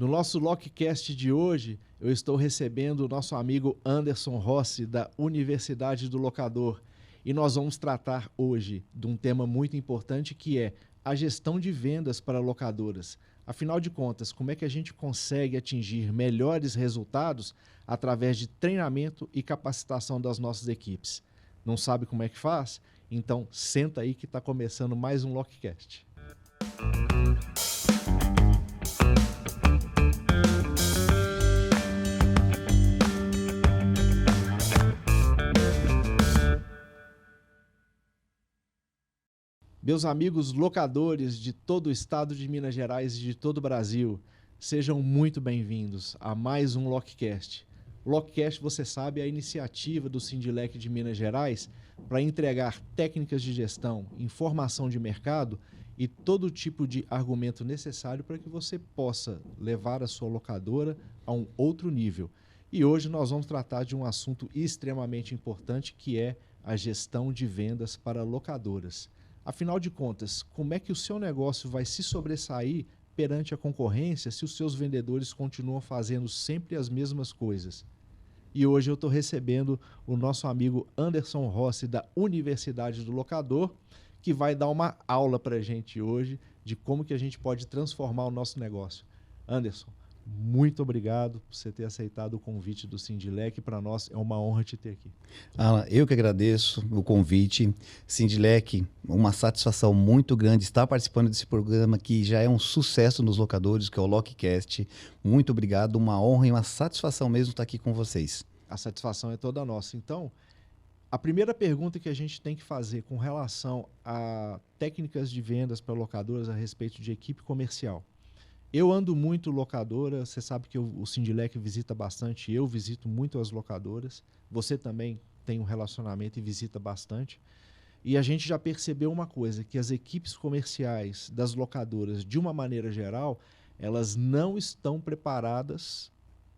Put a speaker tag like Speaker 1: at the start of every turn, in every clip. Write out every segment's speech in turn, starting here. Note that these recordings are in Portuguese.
Speaker 1: No nosso Lockcast de hoje, eu estou recebendo o nosso amigo Anderson Rossi, da Universidade do Locador. E nós vamos tratar hoje de um tema muito importante que é a gestão de vendas para locadoras. Afinal de contas, como é que a gente consegue atingir melhores resultados através de treinamento e capacitação das nossas equipes? Não sabe como é que faz? Então senta aí que está começando mais um Lockcast. Meus amigos locadores de todo o estado de Minas Gerais e de todo o Brasil, sejam muito bem-vindos a mais um Lockcast. O Lockcast, você sabe, é a iniciativa do Sindilec de Minas Gerais para entregar técnicas de gestão, informação de mercado e todo tipo de argumento necessário para que você possa levar a sua locadora a um outro nível. E hoje nós vamos tratar de um assunto extremamente importante que é a gestão de vendas para locadoras. Afinal de contas, como é que o seu negócio vai se sobressair perante a concorrência se os seus vendedores continuam fazendo sempre as mesmas coisas? E hoje eu estou recebendo o nosso amigo Anderson Rossi, da Universidade do Locador, que vai dar uma aula para a gente hoje de como que a gente pode transformar o nosso negócio. Anderson, muito obrigado por você ter aceitado o convite do Sindilec. Para nós é uma honra te ter aqui.
Speaker 2: Alan, eu que agradeço o convite. Sindilec, uma satisfação muito grande estar participando desse programa que já é um sucesso nos locadores, que é o Lockcast. Muito obrigado, uma honra e uma satisfação mesmo estar aqui com vocês.
Speaker 1: A satisfação é toda nossa. Então, a primeira pergunta que a gente tem que fazer com relação a técnicas de vendas para locadoras a respeito de equipe comercial. Eu ando muito locadora, você sabe que o Sindilec visita bastante, eu visito muito as locadoras, você também tem um relacionamento e visita bastante. E a gente já percebeu uma coisa, que as equipes comerciais das locadoras, de uma maneira geral, elas não estão preparadas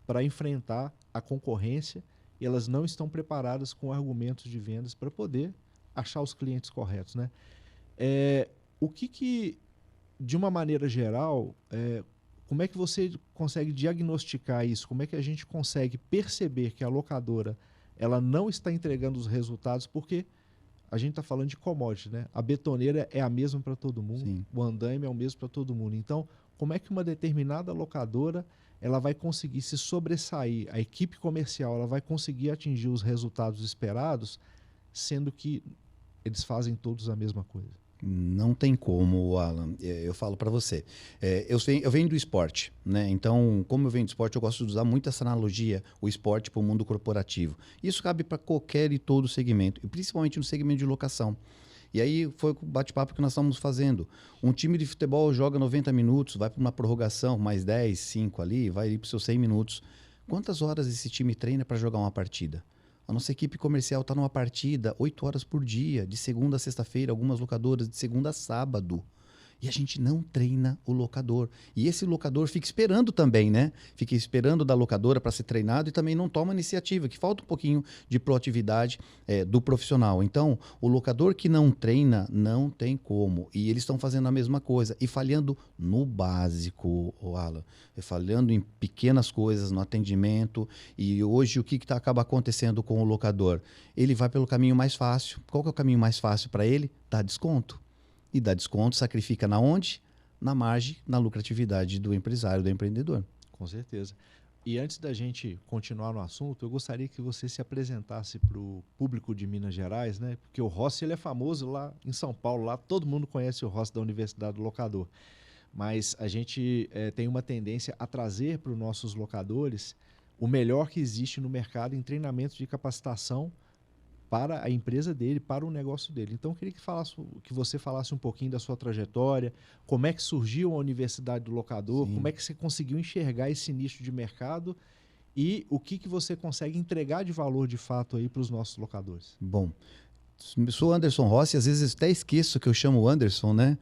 Speaker 1: para enfrentar a concorrência e elas não estão preparadas com argumentos de vendas para poder achar os clientes corretos, né? O que de uma maneira geral, como é que você consegue diagnosticar isso? Como é que a gente consegue perceber que a locadora ela não está entregando os resultados? Porque a gente está falando de commodity, né? A betoneira é a mesma para todo mundo, sim. O andaime é o mesmo para todo mundo. Então, como é que uma determinada locadora ela vai conseguir se sobressair, a equipe comercial ela vai conseguir atingir os resultados esperados, sendo que eles fazem todos a mesma coisa?
Speaker 2: Não tem como, Alan. Eu falo para você. Eu venho do esporte, né? Então, como eu venho do esporte, eu gosto de usar muito essa analogia, o esporte para o mundo corporativo. Isso cabe para qualquer e todo segmento, e principalmente no segmento de locação. E aí foi o bate-papo que nós estamos fazendo. Um time de futebol joga 90 minutos, vai para uma prorrogação, mais 10, 5 ali, vai para os seus 100 minutos. Quantas horas esse time treina para jogar uma partida? A nossa equipe comercial está numa partida 8 horas por dia, de segunda a sexta-feira, algumas locadoras de segunda a sábado. E a gente não treina o locador. E esse locador fica esperando também, né? Fica esperando da locadora para ser treinado e também não toma iniciativa, que falta um pouquinho de proatividade do profissional. Então, o locador que não treina, não tem como. E eles estão fazendo a mesma coisa e falhando no básico, Alan. Falhando em pequenas coisas, no atendimento. E hoje, o que acaba acontecendo com o locador? Ele vai pelo caminho mais fácil. Qual que é o caminho mais fácil para ele? Dar desconto. E dá desconto, sacrifica na onde? Na margem, na lucratividade do empresário, do empreendedor.
Speaker 1: Com certeza. E antes da gente continuar no assunto, eu gostaria que você se apresentasse para o público de Minas Gerais, né? Porque o Rossi ele é famoso lá em São Paulo, lá todo mundo conhece o Rossi da Universidade do Locador. Mas a gente tem uma tendência a trazer para os nossos locadores o melhor que existe no mercado em treinamento de capacitação para a empresa dele, para o negócio dele. Então, eu queria que você falasse um pouquinho da sua trajetória, como é que surgiu a Universidade do Locador, sim. Como é que você conseguiu enxergar esse nicho de mercado e o que você consegue entregar de valor de fato aí para os nossos locadores.
Speaker 2: Bom, Sou Anderson Rossi, às vezes até esqueço que eu chamo Anderson, né?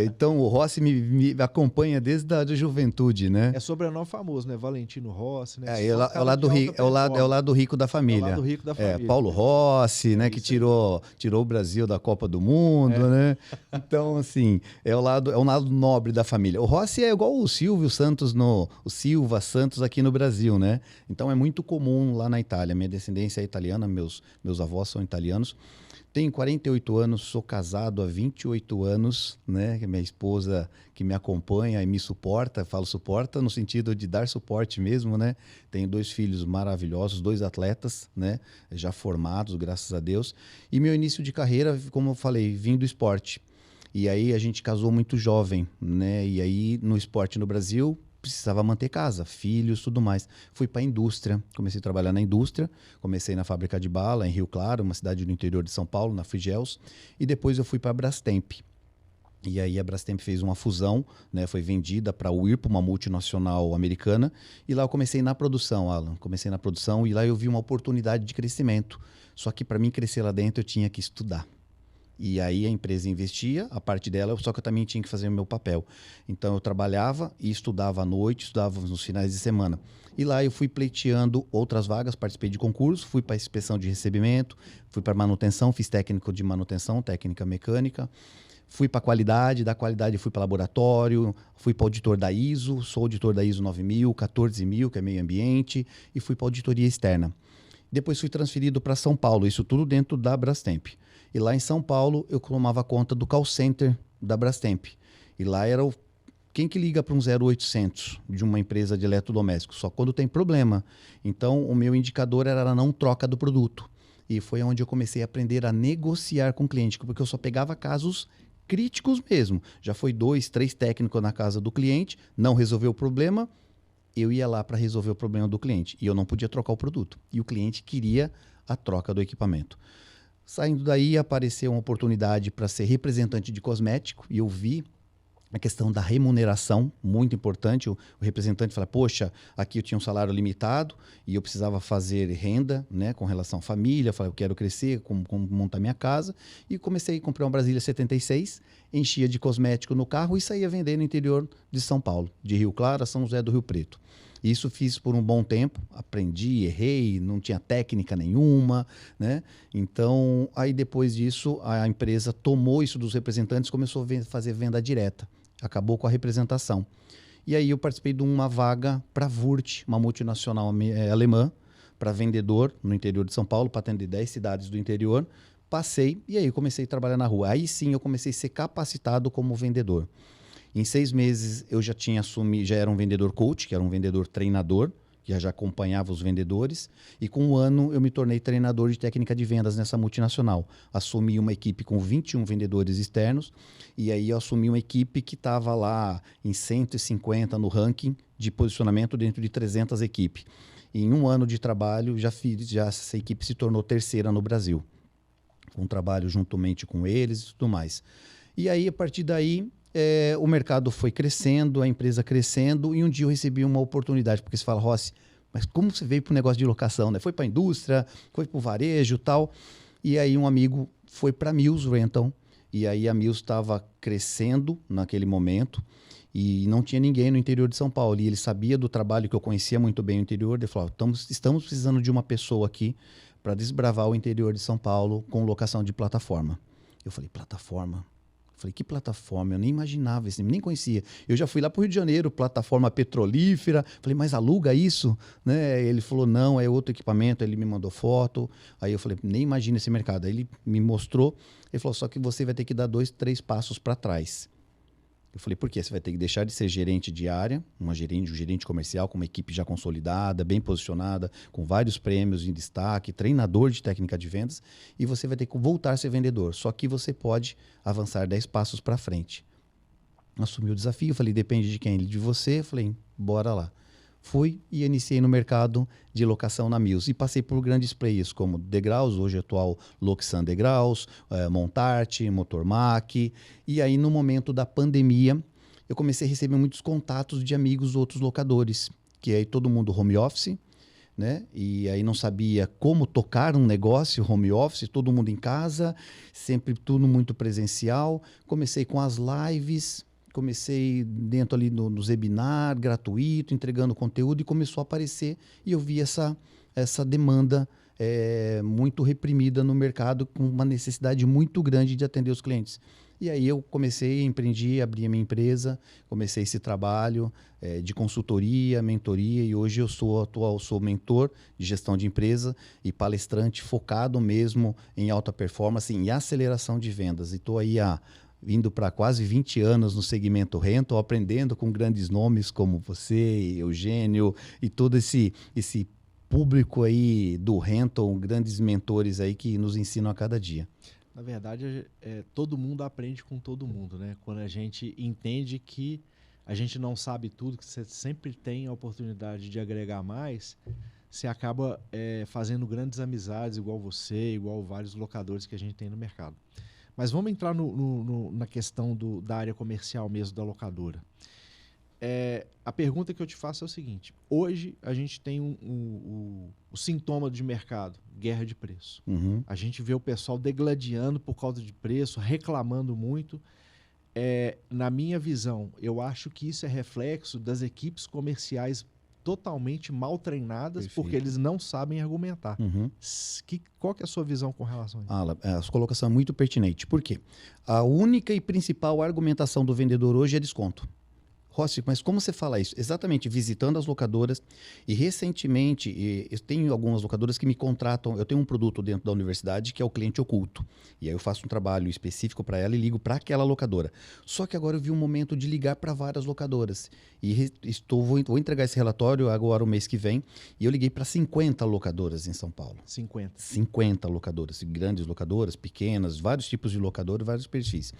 Speaker 2: Então o Rossi me acompanha desde a juventude, né?
Speaker 1: É sobrenome famoso, né? Valentino Rossi, né?
Speaker 2: É o lado rico da família.
Speaker 1: É o lado rico da família.
Speaker 2: Paulo Rossi, né? Que tirou o Brasil da Copa do Mundo, né? Então, assim, é um lado nobre da família. O Rossi é igual o Silvio Santos, o Silva Santos aqui no Brasil, né? Então é muito comum lá na Itália. Minha descendência é italiana, meus avós são italianos. Tenho 48 anos, sou casado há 28 anos, né? Minha esposa que me acompanha e me suporta, falo suporta no sentido de dar suporte mesmo, né? Tenho 2 filhos maravilhosos, 2 atletas, né? Já formados, graças a Deus. E meu início de carreira, como eu falei, vim do esporte. E aí a gente casou muito jovem, né? E aí no esporte no Brasil precisava manter casa, filhos, tudo mais. Fui para a indústria, comecei a trabalhar na indústria, comecei na fábrica de bala em Rio Claro, uma cidade do interior de São Paulo, na Frigels, e depois eu fui para a Brastemp. E aí a Brastemp fez uma fusão, né, foi vendida para a Whirlpool, uma multinacional americana, e lá eu comecei na produção, Alan. Comecei na produção e lá eu vi uma oportunidade de crescimento. Só que para mim crescer lá dentro eu tinha que estudar. E aí a empresa investia, a parte dela, só que eu também tinha que fazer o meu papel. Então eu trabalhava e estudava à noite, estudava nos finais de semana. E lá eu fui pleiteando outras vagas, participei de concurso, fui para a inspeção de recebimento, fui para manutenção, fiz técnico de manutenção, técnica mecânica. Fui para qualidade, da qualidade fui para laboratório, fui para auditor da ISO, sou auditor da ISO 9000, 14000, que é meio ambiente, e fui para auditoria externa. Depois fui transferido para São Paulo, isso tudo dentro da Brastemp. E lá em São Paulo eu tomava conta do call center da Brastemp. E lá era quem que liga para um 0800 de uma empresa de eletrodoméstico? Só quando tem problema. Então o meu indicador era a não troca do produto. E foi onde eu comecei a aprender a negociar com o cliente, porque eu só pegava casos críticos mesmo. Já foi 2, 3 técnicos na casa do cliente, não resolveu o problema, eu ia lá para resolver o problema do cliente. E eu não podia trocar o produto. E o cliente queria a troca do equipamento. Saindo daí, apareceu uma oportunidade para ser representante de cosmético e eu vi a questão da remuneração, muito importante. O representante fala, poxa, aqui eu tinha um salário limitado e eu precisava fazer renda, né, com relação à família. Falei, eu quero crescer, como montar minha casa. E comecei a comprar uma Brasília 76, enchia de cosmético no carro e saía vender no interior de São Paulo, de Rio Claro a São José do Rio Preto. Isso fiz por um bom tempo, aprendi, errei, não tinha técnica nenhuma, né? Então, aí depois disso, a empresa tomou isso dos representantes e começou a fazer venda direta. Acabou com a representação. E aí eu participei de uma vaga para a Wurth, uma multinacional alemã, para vendedor no interior de São Paulo, para atender 10 cidades do interior. Passei e aí eu comecei a trabalhar na rua. Aí sim eu comecei a ser capacitado como vendedor. Em 6 meses eu já já era um vendedor coach, que era um vendedor treinador, que já acompanhava os vendedores. E com 1 ano eu me tornei treinador de técnica de vendas nessa multinacional. Assumi uma equipe com 21 vendedores externos e aí eu assumi uma equipe que estava lá em 150 no ranking de posicionamento dentro de 300 equipes. E em 1 ano de trabalho já essa equipe se tornou 3ª no Brasil. Um trabalho juntamente com eles e tudo mais. E aí, a partir daí, o mercado foi crescendo, a empresa crescendo, e um dia eu recebi uma oportunidade, porque você fala, Rossi, mas como você veio para o negócio de locação? Né? Foi para a indústria, foi para o varejo e tal. E aí um amigo foi para a Mills Rental, e aí a Mills estava crescendo naquele momento, e não tinha ninguém no interior de São Paulo. E ele sabia do trabalho que eu conhecia muito bem o interior, ele falou, estamos precisando de uma pessoa aqui para desbravar o interior de São Paulo com locação de plataforma. Eu falei, plataforma? Falei, que plataforma? Eu nem imaginava isso, nem conhecia. Eu já fui lá para o Rio de Janeiro, plataforma petrolífera. Falei, mas aluga isso? Né? Ele falou, não, é outro equipamento. Ele me mandou foto. Aí eu falei, nem imagina esse mercado. Aí ele me mostrou. Ele falou, só que você vai ter que dar 2, 3 passos para trás. Eu falei, por quê? Você vai ter que deixar de ser gerente de área, um gerente comercial com uma equipe já consolidada, bem posicionada, com vários prêmios em destaque, treinador de técnica de vendas, e você vai ter que voltar a ser vendedor. Só que você pode avançar 10 passos para frente. Assumi o desafio, falei, depende de quem? De você. Falei, bora lá. Fui e iniciei no mercado de locação na Mills. E passei por grandes players como Degraus, hoje atual Loxan Degraus, Montarte, Motormac. E aí, no momento da pandemia, eu comecei a receber muitos contatos de amigos de outros locadores. Que aí todo mundo home office, né? E aí não sabia como tocar um negócio, home office, todo mundo em casa, sempre tudo muito presencial. Comecei com as lives, comecei dentro ali nos webinar, gratuito, entregando conteúdo, e começou a aparecer, e eu vi essa demanda muito reprimida no mercado, com uma necessidade muito grande de atender os clientes. E aí eu comecei, empreendi, abri a minha empresa, comecei esse trabalho de consultoria, mentoria, e hoje eu sou mentor de gestão de empresa e palestrante focado mesmo em alta performance e aceleração de vendas. E estou aí vindo para quase 20 anos no segmento rental, aprendendo com grandes nomes como você, Eugênio, e todo esse público aí do rental, grandes mentores aí que nos ensinam a cada dia.
Speaker 1: Na verdade, todo mundo aprende com todo mundo, né? Quando a gente entende que a gente não sabe tudo, que você sempre tem a oportunidade de agregar mais, você acaba fazendo grandes amizades, igual você, igual vários locadores que a gente tem no mercado. Mas vamos entrar na questão da área comercial mesmo da locadora. A pergunta que eu te faço é o seguinte: hoje a gente tem o sintoma de mercado, guerra de preço.
Speaker 2: Uhum.
Speaker 1: A gente vê o pessoal degladiando por causa de preço, reclamando muito. Na minha visão, eu acho que isso é reflexo das equipes comerciais totalmente mal treinadas. Perfeito. Porque eles não sabem argumentar.
Speaker 2: Uhum.
Speaker 1: Qual que é a sua visão com relação a isso?
Speaker 2: Alan, a sua colocação é muito pertinente. Por quê? A única e principal argumentação do vendedor hoje é desconto. Rossi, mas como você fala isso? Exatamente, visitando as locadoras, e recentemente eu tenho algumas locadoras que me contratam. Eu tenho um produto dentro da universidade que é o cliente oculto, e aí eu faço um trabalho específico para ela e ligo para aquela locadora. Só que agora eu vi um momento de ligar para várias locadoras, e vou entregar esse relatório agora o mês que vem, e eu liguei para 50 locadoras em São Paulo. 50 locadoras, grandes locadoras, pequenas, vários tipos de locadoras, vários perfis.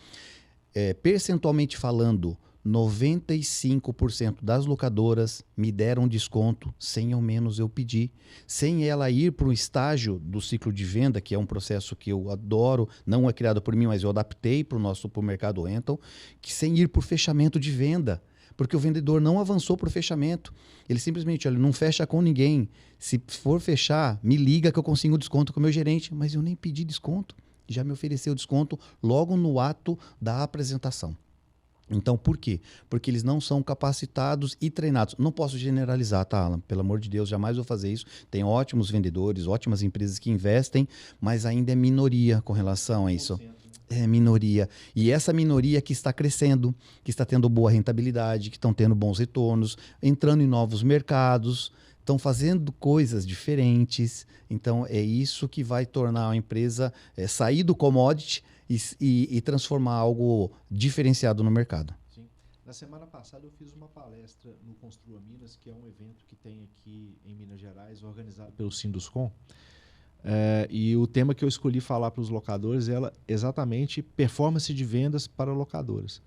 Speaker 2: Percentualmente falando, 95% das locadoras me deram desconto sem ao menos eu pedir, sem ela ir para o estágio do ciclo de venda, que é um processo que eu adoro, não é criado por mim, mas eu adaptei para o mercado rental, que sem ir por fechamento de venda, porque o vendedor não avançou para o fechamento. Ele simplesmente, olha, não fecha com ninguém. Se for fechar, me liga que eu consigo desconto com o meu gerente, mas eu nem pedi desconto, já me ofereceu desconto logo no ato da apresentação. Então, por quê? Porque eles não são capacitados e treinados. Não posso generalizar, tá, Alan? Pelo amor de Deus, jamais vou fazer isso. Tem ótimos vendedores, ótimas empresas que investem, mas ainda é minoria com relação a isso. É minoria. E essa minoria que está crescendo, que está tendo boa rentabilidade, que estão tendo bons retornos, entrando em novos mercados, estão fazendo coisas diferentes. Então, é isso que vai tornar a empresa sair do commodity e transformar algo diferenciado no mercado.
Speaker 1: Sim. Na semana passada eu fiz uma palestra no Construa Minas, que é um evento que tem aqui em Minas Gerais, organizado pelo Sinduscom. E o tema que eu escolhi falar para os locadores é exatamente performance de vendas para locadoras.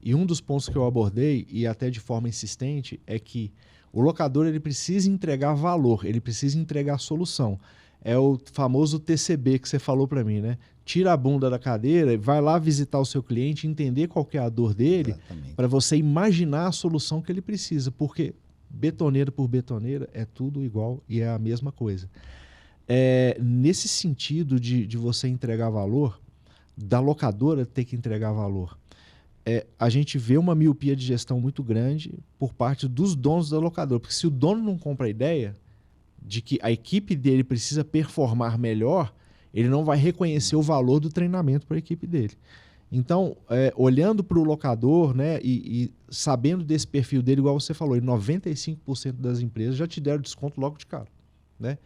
Speaker 1: E um dos pontos que eu abordei, e até de forma insistente, é que o locador ele precisa entregar valor, ele precisa entregar solução. É o famoso TCB que você falou para mim, né? Tira a bunda da cadeira e vai lá visitar o seu cliente, entender qual que é a dor dele, para você imaginar a solução que ele precisa, porque betoneira por betoneira é tudo igual e é a mesma coisa. Nesse sentido de você entregar valor, da locadora ter que entregar valor, a gente vê uma miopia de gestão muito grande por parte dos donos da locadora, porque se o dono não compra a ideia de que a equipe dele precisa performar melhor, ele não vai reconhecer o valor do treinamento para a equipe dele. Então, olhando para o locador, né, e sabendo desse perfil dele, igual você falou, 95% das empresas já te deram desconto logo de cara, né?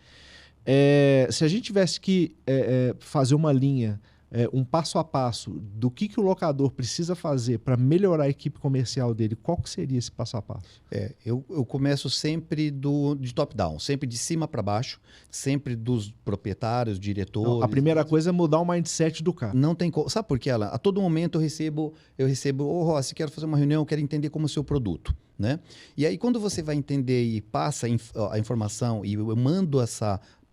Speaker 1: Se a gente tivesse que fazer uma linha, um passo a passo do que o locador precisa fazer para melhorar a equipe comercial dele, qual que seria esse passo a passo?
Speaker 2: Eu começo sempre de top-down, sempre de cima para baixo, sempre dos proprietários, diretores.
Speaker 1: Não, a primeira coisa é mudar o mindset do cara.
Speaker 2: Não tem como. Sabe por quê, Alan? A todo momento eu recebo, Rossi, quero fazer uma reunião, quero entender como é o seu produto. Né? E aí, quando você vai entender e passa a informação e eu mando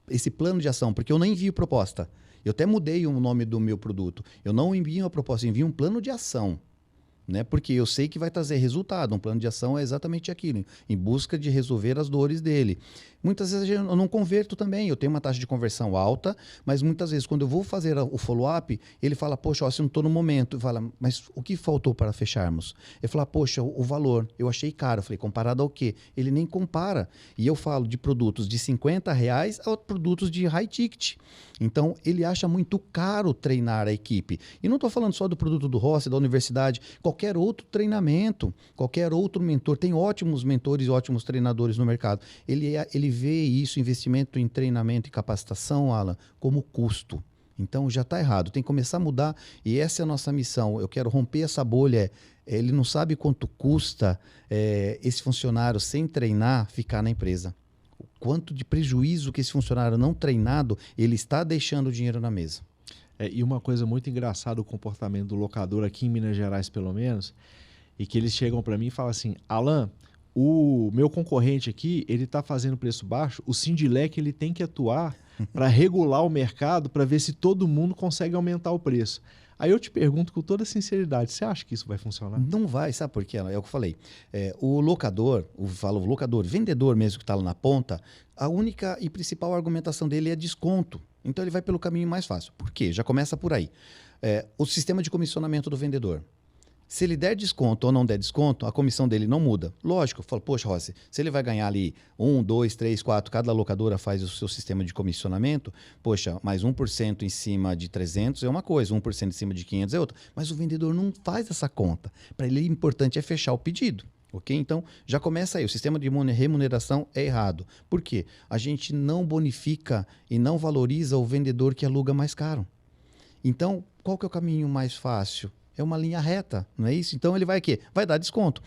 Speaker 2: esse plano de ação, porque eu não envio proposta. Eu até mudei o nome do meu produto. Eu não envio uma proposta, eu envio um plano de ação. né? Porque eu sei que vai trazer resultado. Um plano de ação é exatamente aquilo, em busca de resolver as dores dele. Muitas vezes eu não converto também, eu tenho uma taxa de conversão alta, mas muitas vezes quando eu vou fazer o follow-up, ele fala, poxa, ó, se eu não estou no momento, fala, mas o que faltou para fecharmos? Eu falo, poxa, o valor, eu achei caro. Eu falei, comparado ao quê? Ele nem compara. E eu falo de produtos de R$ 50 a produtos de high ticket. Então, ele acha muito caro treinar a equipe. E não estou falando só do produto do Rossi, da universidade, qualquer outro treinamento, qualquer outro mentor. Tem ótimos mentores e ótimos treinadores no mercado. Ele vê isso, investimento em treinamento e capacitação, Alan, como custo. Então, já está errado. Tem que começar a mudar. E essa é a nossa missão. Eu quero romper essa bolha. Ele não sabe quanto custa esse funcionário, sem treinar, ficar na empresa. Quanto de prejuízo que esse funcionário não treinado, ele está deixando o dinheiro na mesa.
Speaker 1: E uma coisa muito engraçada, o comportamento do locador aqui em Minas Gerais, pelo menos, e que eles chegam para mim e falam assim, Alan, o meu concorrente aqui, ele está fazendo preço baixo, o Sindilec ele tem que atuar para regular o mercado, para ver se todo mundo consegue aumentar o preço. Aí eu te pergunto com toda sinceridade, você acha que isso vai funcionar?
Speaker 2: Não vai, sabe por quê? É o que eu falei. O locador, vendedor mesmo que está lá na ponta, a única e principal argumentação dele é desconto. Então ele vai pelo caminho mais fácil. Por quê? Já começa por aí. O sistema de comissionamento do vendedor. Se ele der desconto ou não der desconto, a comissão dele não muda. Lógico, eu falo, poxa, Rossi, se ele vai ganhar ali 1, 2, 3, 4, cada locadora faz o seu sistema de comissionamento, poxa, mais 1% em cima de 300 é uma coisa, 1% em cima de 500 é outra. Mas o vendedor não faz essa conta. Para ele, o importante é fechar o pedido. Ok? Então, já começa aí. O sistema de remuneração é errado. Por quê? A gente não bonifica e não valoriza o vendedor que aluga mais caro. Então, qual que é o caminho mais fácil? É uma linha reta, não é isso? Então ele vai o quê? Vai dar desconto.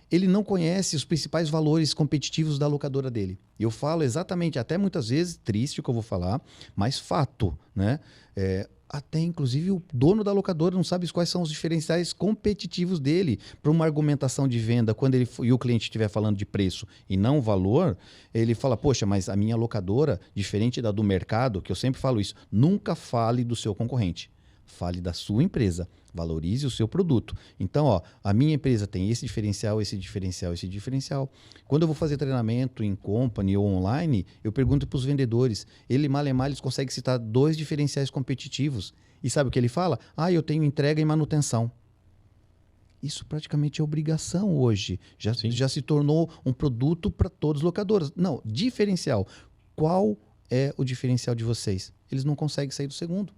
Speaker 2: Ele não conhece os principais valores competitivos da locadora dele. Eu falo exatamente, até muitas vezes, triste o que eu vou falar, mas fato, né? Até inclusive o dono da locadora não sabe quais são os diferenciais competitivos dele para uma argumentação de venda. Quando e o cliente estiver falando de preço e não valor, ele fala, poxa, mas a minha locadora, diferente da do mercado, que eu sempre falo isso, nunca fale do seu concorrente. Fale da sua empresa, valorize o seu produto. Então, a minha empresa tem esse diferencial, esse diferencial, esse diferencial. Quando eu vou fazer treinamento em company ou online, eu pergunto para os vendedores, eles conseguem citar 2 diferenciais competitivos. E sabe o que ele fala? Eu tenho entrega e manutenção. Isso praticamente é obrigação hoje. Já se tornou um produto para todos os locadores. Não, diferencial. Qual é o diferencial de vocês? Eles não conseguem sair do segundo.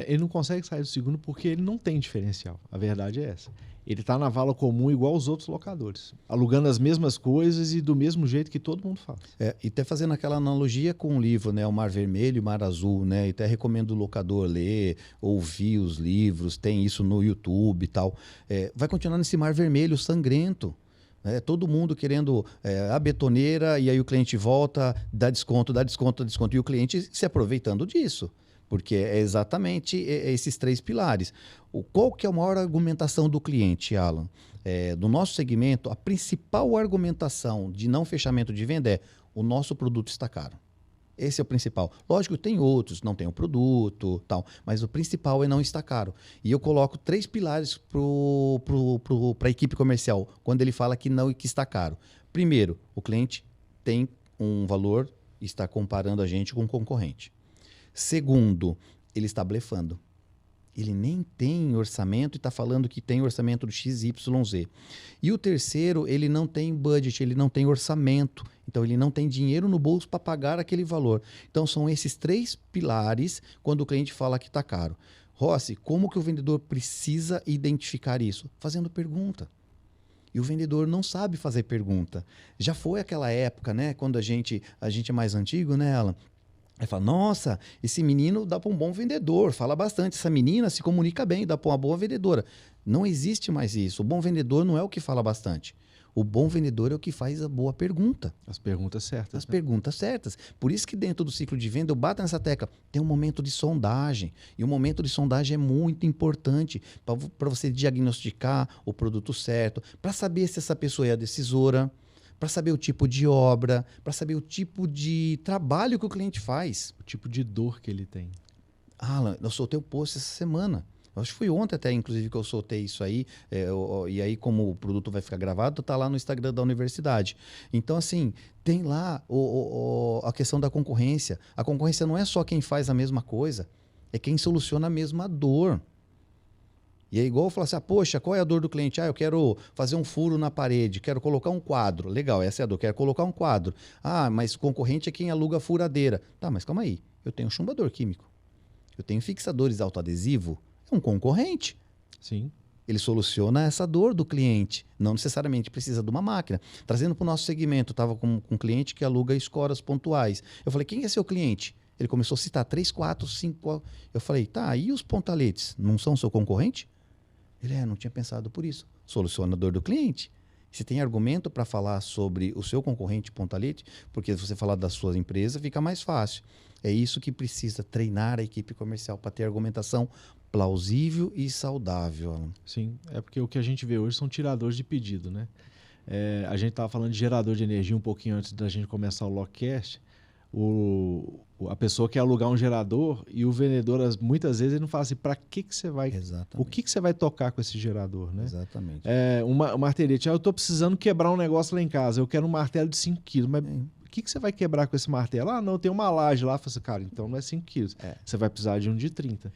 Speaker 1: Ele não consegue sair do segundo porque ele não tem diferencial. A verdade é essa. Ele está na vala comum igual os outros locadores, alugando as mesmas coisas e do mesmo jeito que todo mundo faz.
Speaker 2: E até fazendo aquela analogia com o livro, né? O Mar Vermelho e o Mar Azul, né? E até recomendo o locador ler, ouvir os livros, tem isso no YouTube e tal. Vai continuar nesse mar vermelho sangrento. Todo mundo querendo a betoneira e aí o cliente volta, dá desconto, e o cliente se aproveitando disso. Porque é exatamente esses 3 pilares. Qual que é a maior argumentação do cliente, Alan? Do nosso segmento, a principal argumentação de não fechamento de venda é o nosso produto está caro. Esse é o principal. Lógico, tem outros, não tem o produto, tal, mas o principal é não estar caro. E eu coloco 3 pilares para a equipe comercial, quando ele fala que não e que está caro. Primeiro, o cliente tem um valor e está comparando a gente com um concorrente. Segundo, ele está blefando. Ele nem tem orçamento e está falando que tem orçamento do XYZ. E o terceiro, ele não tem budget, ele não tem orçamento. Então, ele não tem dinheiro no bolso para pagar aquele valor. Então, são esses 3 pilares quando o cliente fala que está caro. Rossi, como que o vendedor precisa identificar isso? Fazendo pergunta. E o vendedor não sabe fazer pergunta. Já foi aquela época, né? Quando a gente é mais antigo, né, Alan? Aí fala, nossa, esse menino dá para um bom vendedor, fala bastante. Essa menina se comunica bem, dá para uma boa vendedora. Não existe mais isso. O bom vendedor não é o que fala bastante. O bom vendedor é o que faz a boa pergunta.
Speaker 1: As perguntas certas.
Speaker 2: As perguntas certas. Por isso que dentro do ciclo de venda eu bato nessa tecla. Tem um momento de sondagem. E o momento de sondagem é muito importante para você diagnosticar o produto certo, para saber se essa pessoa é a decisora, para saber o tipo de obra, para saber o tipo de trabalho que o cliente faz.
Speaker 1: O tipo de dor que ele tem.
Speaker 2: Alan, eu soltei o post essa semana. Acho que foi ontem até, inclusive, que eu soltei isso aí. E aí, como o produto vai ficar gravado, tá lá no Instagram da universidade. Então, assim, tem lá a questão da concorrência. A concorrência não é só quem faz a mesma coisa, é quem soluciona a mesma dor. E é igual eu falar assim, poxa, qual é a dor do cliente? Eu quero fazer um furo na parede, quero colocar um quadro. Legal, essa é a dor, quero colocar um quadro. Mas concorrente é quem aluga a furadeira. Tá, mas calma aí, eu tenho chumbador químico, eu tenho fixadores autoadesivo, é um concorrente.
Speaker 1: Sim.
Speaker 2: Ele soluciona essa dor do cliente, não necessariamente precisa de uma máquina. Trazendo para o nosso segmento, eu estava com um cliente que aluga escoras pontuais. Eu falei, quem é seu cliente? Ele começou a citar 3, 4, 5. Eu falei, tá, e os pontaletes, não são seu concorrente? Ele, não tinha pensado por isso. Soluciona a dor do cliente. Você tem argumento para falar sobre o seu concorrente pontalete, porque se você falar da sua empresa, fica mais fácil. É isso que precisa treinar a equipe comercial para ter argumentação plausível e saudável, Alan.
Speaker 1: Sim, é porque o que a gente vê hoje são tiradores de pedido, né? A gente estava falando de gerador de energia um pouquinho antes da gente começar o Lockcast. A pessoa quer alugar um gerador e o vendedor, muitas vezes, ele não fala assim, para que você vai...
Speaker 2: Exatamente.
Speaker 1: O que você vai tocar com esse gerador, né?
Speaker 2: Exatamente.
Speaker 1: Uma martelete. Eu estou precisando quebrar um negócio lá em casa, eu quero um martelo de 5 quilos, mas o que você vai quebrar com esse martelo? Não, tem uma laje lá. Eu falo assim, cara, então não é 5 quilos. Você vai precisar de um de 30.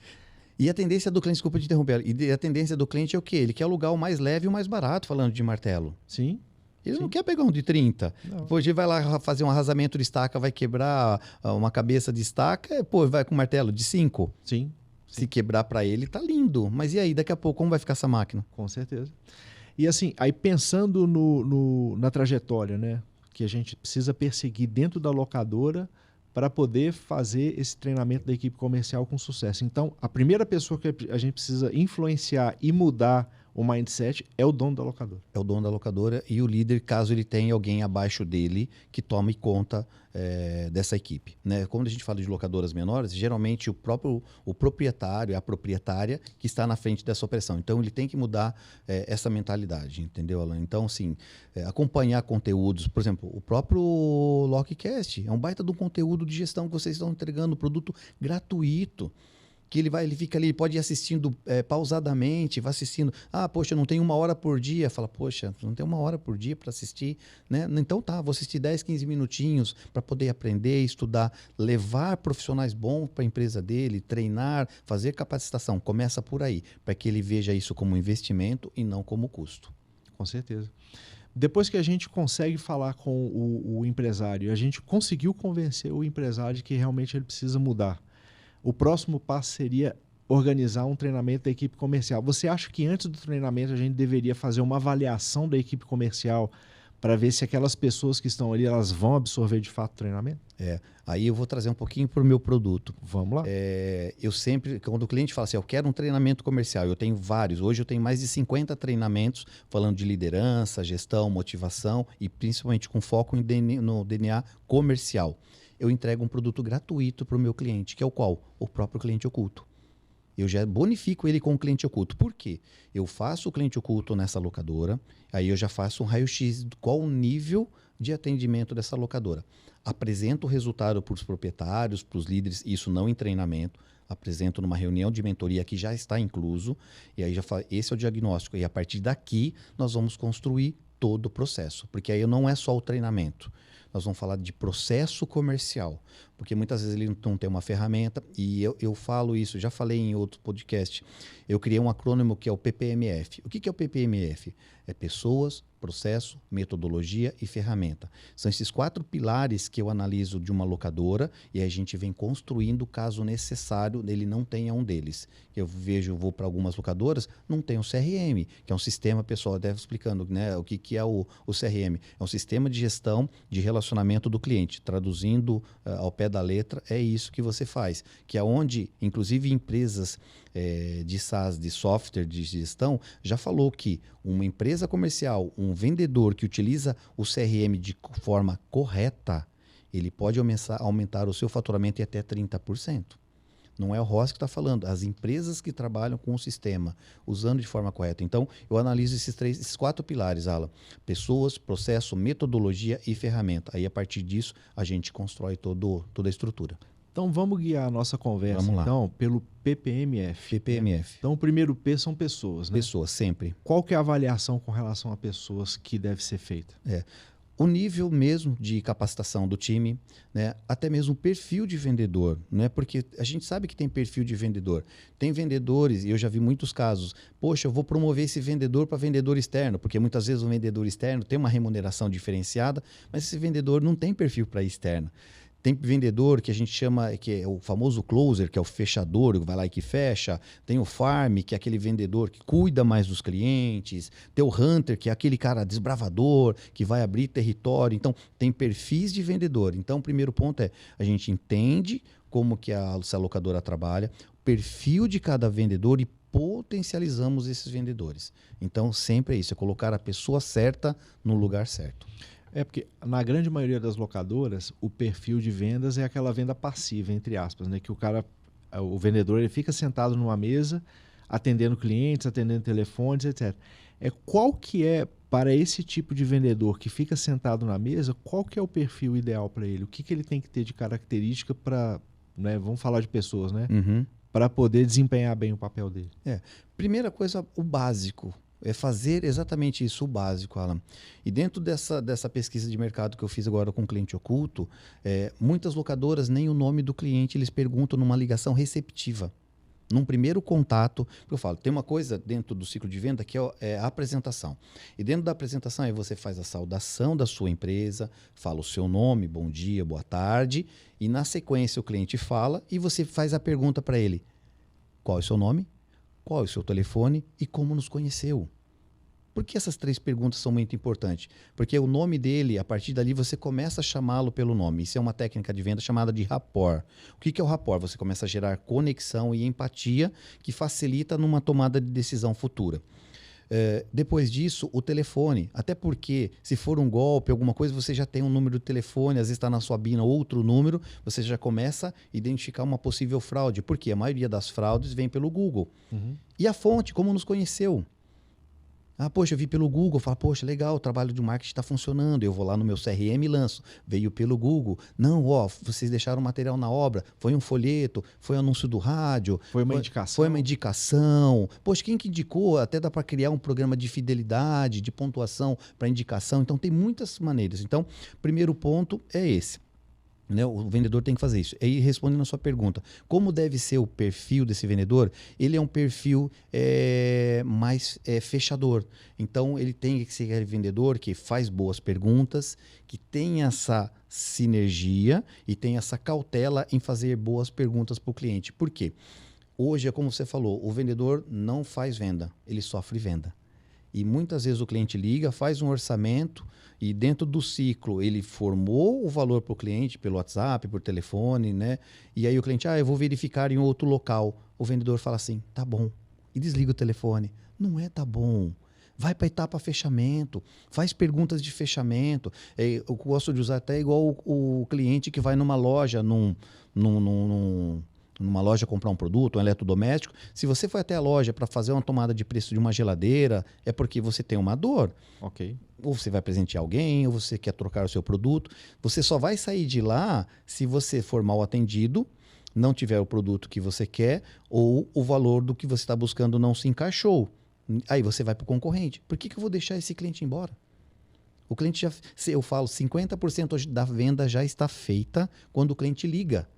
Speaker 2: E a tendência do cliente, desculpa te interromper, e a tendência do cliente é o quê? Ele quer alugar o mais leve e o mais barato, falando de martelo.
Speaker 1: Sim.
Speaker 2: Ele não quer pegar um de 30.
Speaker 1: Não.
Speaker 2: Depois ele vai lá fazer um arrasamento de estaca, vai quebrar uma cabeça de estaca, vai com martelo de 5.
Speaker 1: Sim.
Speaker 2: Se quebrar para ele, tá lindo. Mas e aí, daqui a pouco, como vai ficar essa máquina?
Speaker 1: Com certeza. E assim, aí pensando na trajetória, né? Que a gente precisa perseguir dentro da locadora para poder fazer esse treinamento da equipe comercial com sucesso. Então, a primeira pessoa que a gente precisa influenciar e mudar o mindset é o dono da locadora.
Speaker 2: É o dono da locadora e o líder, caso ele tenha alguém abaixo dele que tome conta dessa equipe. Né? Quando a gente fala de locadoras menores, geralmente o proprietário, a proprietária que está na frente dessa operação. Então, ele tem que mudar essa mentalidade, entendeu, Alan? Então, assim, acompanhar conteúdos, por exemplo, o próprio Lockcast é um baita de um conteúdo de gestão que vocês estão entregando, produto gratuito. Que ele fica ali, ele pode ir assistindo pausadamente, vai assistindo. Poxa, não tem 1 hora por dia. Fala, poxa, não tem 1 hora por dia para assistir, né? Então tá, vou assistir 10, 15 minutinhos para poder aprender, estudar, levar profissionais bons para a empresa dele, treinar, fazer capacitação. Começa por aí, para que ele veja isso como investimento e não como custo.
Speaker 1: Com certeza. Depois que a gente consegue falar com o empresário, a gente conseguiu convencer o empresário de que realmente ele precisa mudar. O próximo passo seria organizar um treinamento da equipe comercial. Você acha que antes do treinamento a gente deveria fazer uma avaliação da equipe comercial para ver se aquelas pessoas que estão ali elas vão absorver de fato o treinamento?
Speaker 2: Aí eu vou trazer um pouquinho para o meu produto.
Speaker 1: Vamos lá.
Speaker 2: Eu sempre, quando o cliente fala assim, eu quero um treinamento comercial, eu tenho vários. Hoje eu tenho mais de 50 treinamentos falando de liderança, gestão, motivação e principalmente com foco no DNA comercial. Eu entrego um produto gratuito para o meu cliente, que é o qual? O próprio cliente oculto. Eu já bonifico ele com o cliente oculto. Por quê? Eu faço o cliente oculto nessa locadora, aí eu já faço um raio-x de qual o nível de atendimento dessa locadora. Apresento o resultado para os proprietários, para os líderes, isso não em treinamento, apresento numa reunião de mentoria que já está incluso, e aí esse é o diagnóstico. E a partir daqui nós vamos construir todo o processo, porque aí não é só o treinamento. Nós vamos falar de processo comercial, porque muitas vezes ele não tem uma ferramenta, e eu falo isso, já falei em outro podcast, eu criei um acrônimo que é o PPMF. O que é o PPMF? É pessoas, processo, metodologia e ferramenta. São esses 4 pilares que eu analiso de uma locadora e a gente vem construindo caso necessário ele não tenha um deles. Eu vou para algumas locadoras, não tem o CRM, que é um sistema, pessoal, deve explicando, né, o que é o CRM. É um sistema de gestão de relacionamento do cliente. Traduzindo ao pé da letra, é isso que você faz. Que é onde, inclusive, empresas de SaaS, de software de gestão, já falou que uma empresa comercial, um vendedor que utiliza o CRM de forma correta, ele pode aumentar o seu faturamento em até 30%. Não é o Ross que está falando, as empresas que trabalham com o sistema, usando de forma correta. Então, eu analiso esses 4 pilares, Alan. Pessoas, processo, metodologia e ferramenta. Aí, a partir disso, a gente constrói toda a estrutura.
Speaker 1: Então vamos guiar a nossa conversa
Speaker 2: Vamos lá.
Speaker 1: então pelo PPMF.
Speaker 2: PPMF.
Speaker 1: Então o primeiro P são pessoas, né?
Speaker 2: Pessoas, sempre.
Speaker 1: Qual que é a avaliação com relação a pessoas que deve ser feita?
Speaker 2: O nível mesmo de capacitação do time, né? Até mesmo o perfil de vendedor, né? Porque a gente sabe que tem perfil de vendedor. Tem vendedores, e eu já vi muitos casos, poxa, eu vou promover esse vendedor para vendedor externo, porque muitas vezes o vendedor externo tem uma remuneração diferenciada, mas esse vendedor não tem perfil para externo. Tem vendedor que a gente chama, que é o famoso closer, que é o fechador, que vai lá e que fecha. Tem o farm, que é aquele vendedor que cuida mais dos clientes. Tem o hunter, que é aquele cara desbravador, que vai abrir território. Então, tem perfis de vendedor. Então, o primeiro ponto é, a gente entende como que essa locadora trabalha, o perfil de cada vendedor e potencializamos esses vendedores. Então, sempre é isso, é colocar a pessoa certa no lugar certo.
Speaker 1: É porque na grande maioria das locadoras, o perfil de vendas é aquela venda passiva, entre aspas, né? Que o vendedor, ele fica sentado numa mesa, atendendo clientes, atendendo telefones, etc. Qual que é, para esse tipo de vendedor que fica sentado na mesa, qual que é o perfil ideal para ele? O que ele tem que ter de característica para, né? Vamos falar de pessoas, né?
Speaker 2: Uhum.
Speaker 1: Para poder desempenhar bem o papel dele.
Speaker 2: Primeira coisa, o básico. É fazer exatamente isso, o básico, Alan. E dentro dessa pesquisa de mercado que eu fiz agora com o cliente oculto, muitas locadoras nem o nome do cliente eles perguntam numa ligação receptiva. Num primeiro contato, porque eu falo, tem uma coisa dentro do ciclo de venda que é a apresentação. E dentro da apresentação aí você faz a saudação da sua empresa, fala o seu nome, bom dia, boa tarde, e na sequência o cliente fala e você faz a pergunta para ele, qual é o seu nome? Qual é o seu telefone e como nos conheceu? Por que essas 3 perguntas são muito importantes? Porque o nome dele, a partir dali, você começa a chamá-lo pelo nome. Isso é uma técnica de venda chamada de rapport. O que é o rapport? Você começa a gerar conexão e empatia que facilita numa tomada de decisão futura. Depois disso, o telefone. Até porque, se for um golpe, alguma coisa, você já tem um número de telefone, às vezes está na sua BINA outro número, você já começa a identificar uma possível fraude. Porque a maioria das fraudes vem pelo Google.
Speaker 1: Uhum.
Speaker 2: E a fonte, como nos conheceu? Ah, poxa, eu vi pelo Google, falo, poxa, legal, o trabalho de marketing está funcionando, eu vou lá no meu CRM e lanço. Veio pelo Google. Não, vocês deixaram material na obra, foi um folheto, foi um anúncio do rádio.
Speaker 1: Foi uma indicação.
Speaker 2: Foi uma indicação. Poxa, quem que indicou? Até dá para criar um programa de fidelidade, de pontuação para indicação. Então, tem muitas maneiras. Então, primeiro ponto é esse. Né? O vendedor tem que fazer isso. E respondendo a sua pergunta, como deve ser o perfil desse vendedor? Ele é um perfil mais fechador. Então, ele tem que ser aquele vendedor que faz boas perguntas, que tem essa sinergia e tem essa cautela em fazer boas perguntas para o cliente. Por quê? Hoje, é como você falou, o vendedor não faz venda, ele sofre venda. E muitas vezes o cliente liga, faz um orçamento e dentro do ciclo ele formou o valor para o cliente pelo WhatsApp, por telefone, né? E aí o cliente, eu vou verificar em outro local. O vendedor fala assim, tá bom. E desliga o telefone. Não é tá bom. Vai para a etapa fechamento, faz perguntas de fechamento. Eu gosto de usar até igual o cliente que vai numa loja, numa loja comprar um produto, um eletrodoméstico, se você foi até a loja para fazer uma tomada de preço de uma geladeira, é porque você tem uma dor.
Speaker 1: Ok.
Speaker 2: Ou você vai presentear alguém, ou você quer trocar o seu produto. Você só vai sair de lá se você for mal atendido, não tiver o produto que você quer, ou o valor do que você está buscando não se encaixou. Aí você vai para o concorrente. Por que eu vou deixar esse cliente embora? O cliente já, eu falo, 50% da venda já está feita quando o cliente liga.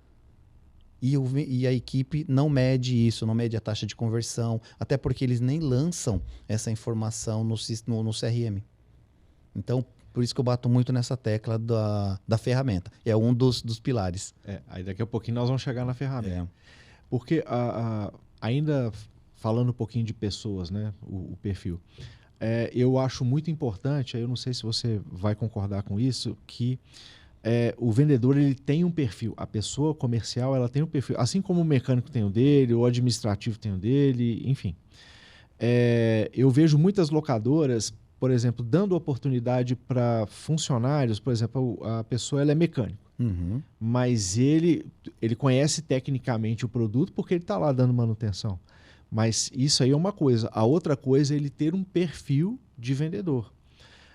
Speaker 2: E a equipe não mede isso, não mede a taxa de conversão, até porque eles nem lançam essa informação no CRM. Então, por isso que eu bato muito nessa tecla da ferramenta. É um dos pilares.
Speaker 1: Aí daqui a pouquinho nós vamos chegar na ferramenta. Porque ainda falando um pouquinho de pessoas, né, o perfil, eu acho muito importante, eu não sei se você vai concordar com isso, que o vendedor ele tem um perfil, a pessoa comercial ela tem um perfil, assim como o mecânico tem o dele, o administrativo tem o dele, enfim. Eu vejo muitas locadoras, por exemplo, dando oportunidade para funcionários, por exemplo, a pessoa ela é mecânico, mas ele conhece tecnicamente o produto porque ele está lá dando manutenção. Mas isso aí é uma coisa. A outra coisa é ele ter um perfil de vendedor.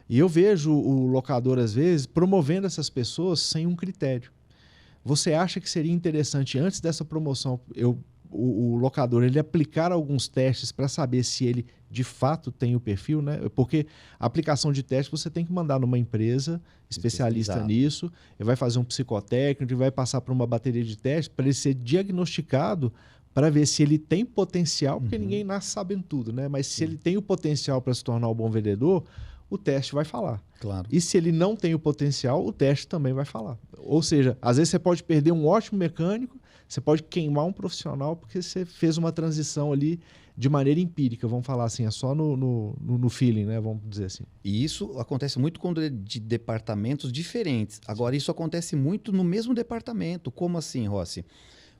Speaker 1: E eu vejo o locador, às vezes, promovendo essas pessoas sem um critério. Você acha que seria interessante, antes dessa promoção, o locador ele aplicar alguns testes para saber se ele de fato tem o perfil, né? Porque a aplicação de teste você tem que mandar numa empresa especialista nisso, ele vai fazer um psicotécnico, ele vai passar por uma bateria de testes para ele ser diagnosticado, para ver se ele tem potencial, porque ninguém nasce sabendo tudo, né? Mas se ele tem o potencial para se tornar um bom vendedor, o teste vai falar.
Speaker 2: Claro.
Speaker 1: E se ele não tem o potencial, o teste também vai falar. Ou seja, às vezes você pode perder um ótimo mecânico, você pode queimar um profissional porque você fez uma transição ali de maneira empírica, vamos falar assim, é só no feeling, né? Vamos dizer assim.
Speaker 2: E isso acontece muito quando é de departamentos diferentes. Agora, isso acontece muito no mesmo departamento. Como assim, Rossi?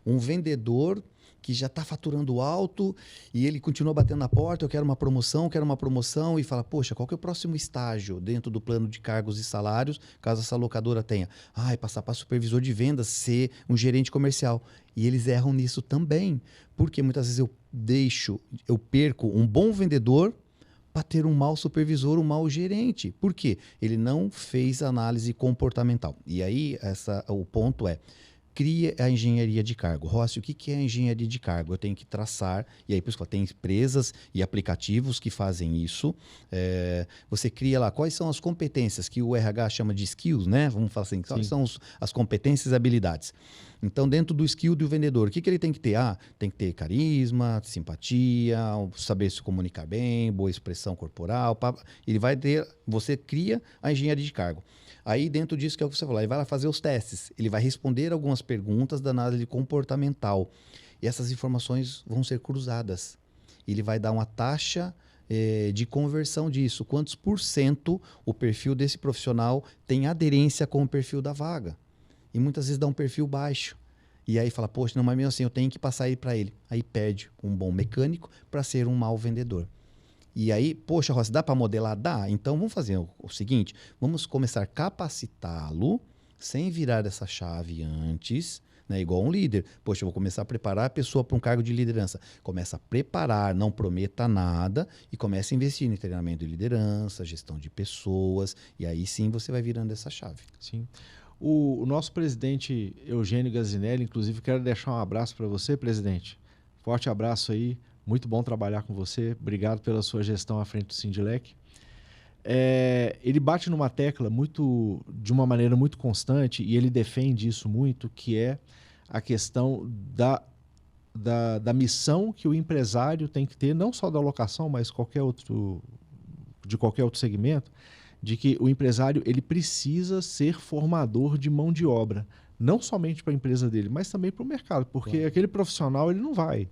Speaker 2: Um vendedor que já está faturando alto e ele continua batendo na porta, eu quero uma promoção, e fala, poxa, qual que é o próximo estágio dentro do plano de cargos e salários, caso essa locadora tenha? É passar para supervisor de vendas, ser um gerente comercial. E eles erram nisso também, porque muitas vezes eu perco um bom vendedor para ter um mau supervisor, um mau gerente. Por quê? Ele não fez análise comportamental. E aí, o ponto é, cria a engenharia de cargo. Rossi, o que é a engenharia de cargo? Eu tenho que traçar, e aí por isso que tem empresas e aplicativos que fazem isso. Você cria lá quais são as competências que o RH chama de skills, né? Vamos falar assim, quais são as competências e habilidades. Então, dentro do skill do vendedor, o que ele tem que ter? Tem que ter carisma, simpatia, saber se comunicar bem, boa expressão corporal. Ele vai ter, você cria a engenharia de cargo. Aí, dentro disso que é o que você falou, ele vai lá fazer os testes. Ele vai responder algumas perguntas da análise comportamental. E essas informações vão ser cruzadas. Ele vai dar uma taxa de conversão disso. Quantos % o perfil desse profissional tem aderência com o perfil da vaga. E muitas vezes dá um perfil baixo. E aí fala, poxa, não, mas mesmo assim eu tenho que passar ele para ele. Aí perde um bom mecânico para ser um mau vendedor. E aí, poxa, Rossi, dá para modelar? Dá. Então, vamos fazer o seguinte, vamos começar a capacitá-lo sem virar essa chave antes, né? Igual um líder. Poxa, eu vou começar a preparar a pessoa para um cargo de liderança. Começa a preparar, não prometa nada e começa a investir em treinamento de liderança, gestão de pessoas, e aí sim você vai virando essa chave.
Speaker 1: Sim. O nosso presidente Eugênio Gazinelli, inclusive, quero deixar um abraço para você, presidente. Forte abraço aí. Muito bom trabalhar com você. Obrigado pela sua gestão à frente do Sindilec. Ele bate numa tecla de uma maneira muito constante e ele defende isso muito, que é a questão da missão que o empresário tem que ter, não só da locação, mas de qualquer outro segmento, de que o empresário ele precisa ser formador de mão de obra, não somente para a empresa dele, mas também para o mercado, porque aquele profissional ele não vai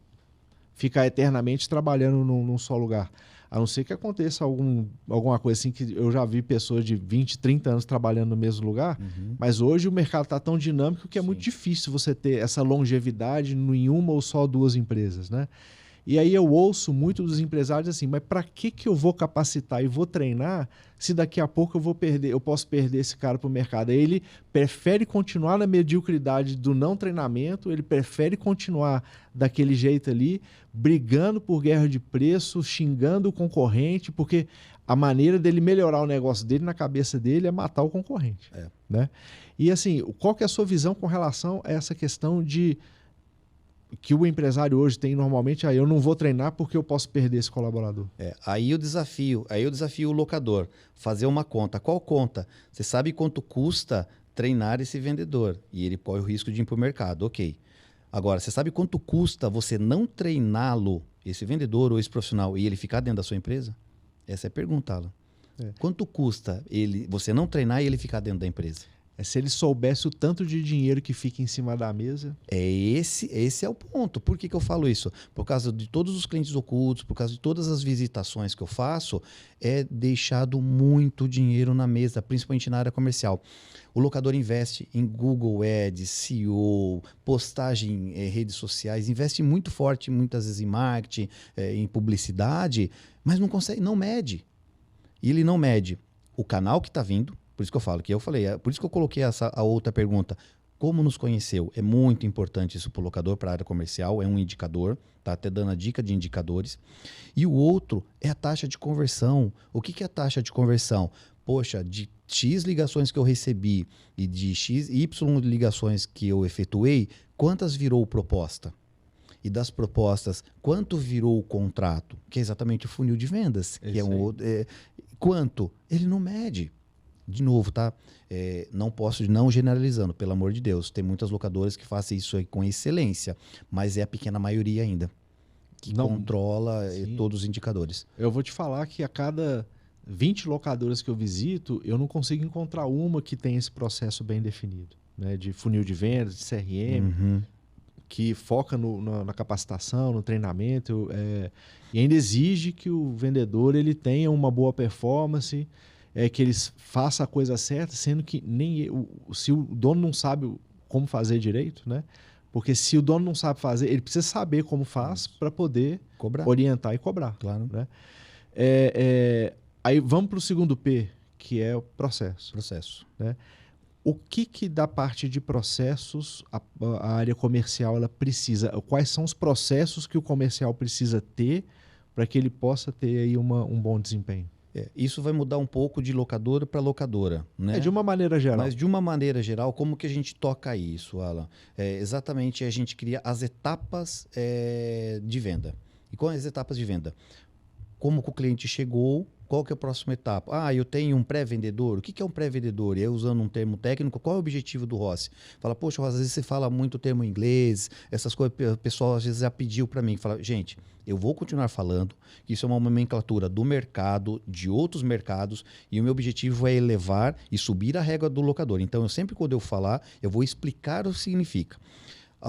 Speaker 1: ficar eternamente trabalhando num só lugar. A não ser que aconteça alguma coisa assim, que eu já vi pessoas de 20, 30 anos trabalhando no mesmo lugar, mas hoje o mercado está tão dinâmico que é muito difícil você ter essa longevidade em uma ou só duas empresas, né? E aí eu ouço muito dos empresários assim, mas para que eu vou capacitar e vou treinar se daqui a pouco eu posso perder esse cara para o mercado? Aí ele prefere continuar na mediocridade do não treinamento, ele prefere continuar daquele jeito ali, brigando por guerra de preço, xingando o concorrente, porque a maneira dele melhorar o negócio dele na cabeça dele é matar o concorrente. Né? E assim, qual que é a sua visão com relação a essa questão de que o empresário hoje tem normalmente, eu não vou treinar porque eu posso perder esse colaborador?
Speaker 2: Aí eu desafio o locador, fazer uma conta. Qual conta? Você sabe quanto custa treinar esse vendedor e ele corre o risco de ir para o mercado, ok. Agora, você sabe quanto custa você não treiná-lo, esse vendedor ou esse profissional, e ele ficar dentro da sua empresa? Essa é a pergunta, Alan. Quanto custa você não treinar e ele ficar dentro da empresa?
Speaker 1: Se ele soubesse o tanto de dinheiro que fica em cima da mesa.
Speaker 2: Esse é o ponto. Por que eu falo isso? Por causa de todos os clientes ocultos, por causa de todas as visitações que eu faço, é deixado muito dinheiro na mesa, principalmente na área comercial. O locador investe em Google Ads, SEO, postagem em redes sociais, investe muito forte, muitas vezes em marketing, em publicidade, mas não consegue, não mede. E ele não mede o canal que está vindo. Por isso que eu falo, por isso que eu coloquei a outra pergunta. Como nos conheceu? É muito importante isso para o locador, para a área comercial, é um indicador, tá até dando a dica de indicadores. E o outro é a taxa de conversão. O que é a taxa de conversão? poxa, de X ligações que eu recebi e de Y ligações que eu efetuei, quantas virou proposta? E das propostas, quanto virou o contrato? Que é exatamente o funil de vendas. Que é quanto? Ele não mede. De novo, tá? Não posso, não generalizando, pelo amor de Deus. Tem muitas locadoras que fazem isso aí com excelência, mas é a pequena maioria ainda que não controla todos os indicadores.
Speaker 1: Eu vou te falar que a cada 20 locadoras que eu visito, eu não consigo encontrar uma que tenha esse processo bem definido, né? De funil de vendas, de CRM, que foca na capacitação, no treinamento, e ainda exige que o vendedor ele tenha uma boa performance, que eles façam a coisa certa, sendo que se o dono não sabe como fazer direito, né? Porque se o dono não sabe fazer, ele precisa saber como faz para poder orientar e cobrar.
Speaker 2: Claro.
Speaker 1: Né? Aí vamos para o segundo P, que é o processo.
Speaker 2: Processo.
Speaker 1: Né? O que da parte de processos a área comercial ela precisa? Quais são os processos que o comercial precisa ter para que ele possa ter aí um bom desempenho?
Speaker 2: Isso vai mudar um pouco de locadora para locadora, né?
Speaker 1: De uma maneira geral.
Speaker 2: Mas de uma maneira geral, como que a gente toca isso, Alan? Exatamente, a gente cria as etapas de venda. E quais as etapas de venda? Como que o cliente chegou, qual que é a próxima etapa? Eu tenho um pré-vendedor. O que é um pré-vendedor? Eu usando um termo técnico, qual é o objetivo do Rossi? Fala, poxa, às vezes você fala muito termo em inglês, essas coisas, o pessoal às vezes já pediu para mim. Fala, gente, eu vou continuar falando que isso é uma nomenclatura do mercado, de outros mercados, e o meu objetivo é elevar e subir a régua do locador. Então, eu sempre quando eu falar, eu vou explicar o que significa.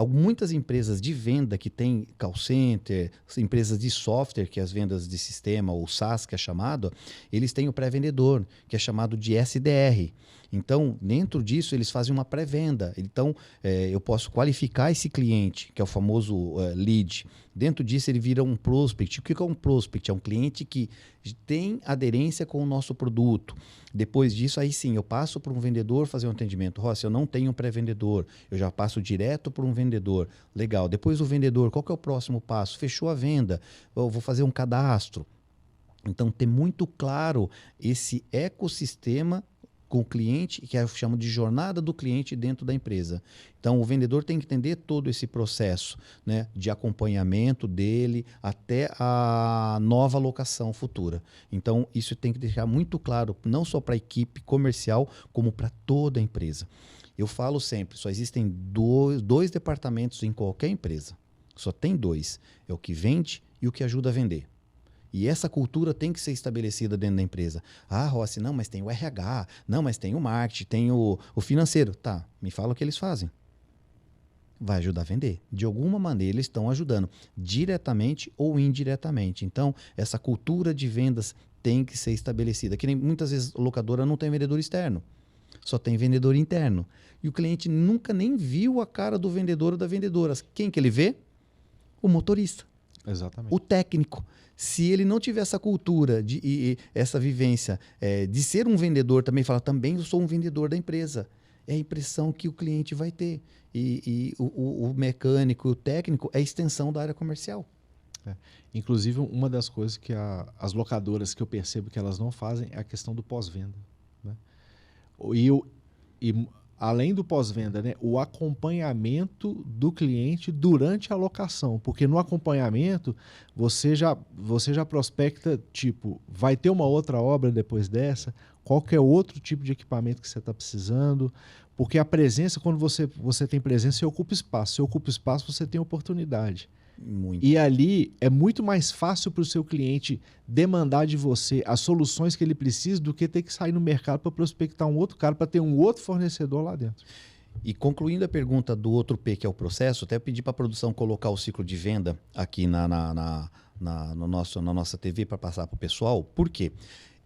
Speaker 2: Muitas empresas de venda que tem call center, empresas de software, que é as vendas de sistema, ou SaaS, que é chamado, eles têm o pré-vendedor, que é chamado de SDR. Então, dentro disso, eles fazem uma pré-venda. Então, eu posso qualificar esse cliente, que é o famoso lead. Dentro disso, ele vira um prospect. O que é um prospect? É um cliente que tem aderência com o nosso produto. Depois disso, aí sim, eu passo para um vendedor fazer um atendimento. Rossi, eu não tenho um pré-vendedor, eu já passo direto para um vendedor. Legal. Depois do vendedor, qual que é o próximo passo? Fechou a venda, eu vou fazer um cadastro. Então, ter muito claro esse ecossistema com o cliente, que eu chamo de jornada do cliente dentro da empresa. Então, o vendedor tem que entender todo esse processo, né, de acompanhamento dele até a nova locação futura. Então, isso tem que deixar muito claro, não só para a equipe comercial, como para toda a empresa. Eu falo sempre, só existem dois departamentos em qualquer empresa. Só tem dois. É o que vende e o que ajuda a vender. E essa cultura tem que ser estabelecida dentro da empresa. Rossi, não, mas tem o RH, não, mas tem o marketing, tem o financeiro. Tá, me fala o que eles fazem. Vai ajudar a vender. De alguma maneira eles estão ajudando, diretamente ou indiretamente. Então, essa cultura de vendas tem que ser estabelecida. Que nem muitas vezes a locadora não tem vendedor externo, só tem vendedor interno. E o cliente nunca nem viu a cara do vendedor ou da vendedora. Quem que ele vê? O motorista.
Speaker 1: Exatamente.
Speaker 2: O técnico. Se ele não tiver essa cultura e essa vivência de ser um vendedor, também fala, também eu sou um vendedor da empresa. É a impressão que o cliente vai ter. E o mecânico, o técnico, é a extensão da área comercial.
Speaker 1: Inclusive, uma das coisas que as locadoras que eu percebo que elas não fazem é a questão do pós-venda. Né? E além do pós-venda, né, o acompanhamento do cliente durante a locação. Porque no acompanhamento, você já prospecta, tipo, vai ter uma outra obra depois dessa? Qual que é outro tipo de equipamento que você está precisando? Porque a presença, quando você tem presença, você ocupa espaço. Se ocupa espaço, você tem oportunidade.
Speaker 2: Muito.
Speaker 1: E ali é muito mais fácil para o seu cliente demandar de você as soluções que ele precisa do que ter que sair no mercado para prospectar um outro cara, para ter um outro fornecedor lá dentro.
Speaker 2: E concluindo a pergunta do outro P, que é o processo, até pedir para a produção colocar o ciclo de venda aqui na nossa TV para passar para o pessoal. Por quê?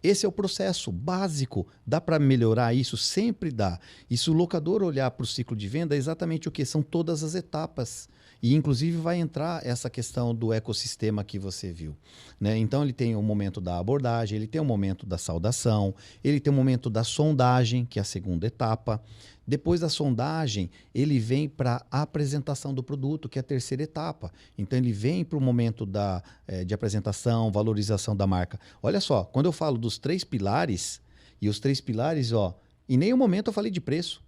Speaker 2: Esse é o processo básico. Dá para melhorar isso? Sempre dá. E se o locador olhar para o ciclo de venda, é exatamente o que? São todas as etapas. E, inclusive, vai entrar essa questão do ecossistema que você viu. Né? Então, ele tem o momento da abordagem, ele tem o momento da saudação, ele tem o momento da sondagem, que é a segunda etapa. Depois da sondagem, ele vem para a apresentação do produto, que é a terceira etapa. Então, ele vem para o momento de apresentação, valorização da marca. Olha só, quando eu falo dos 3 pilares, E os 3 pilares, ó, em nenhum momento eu falei de preço.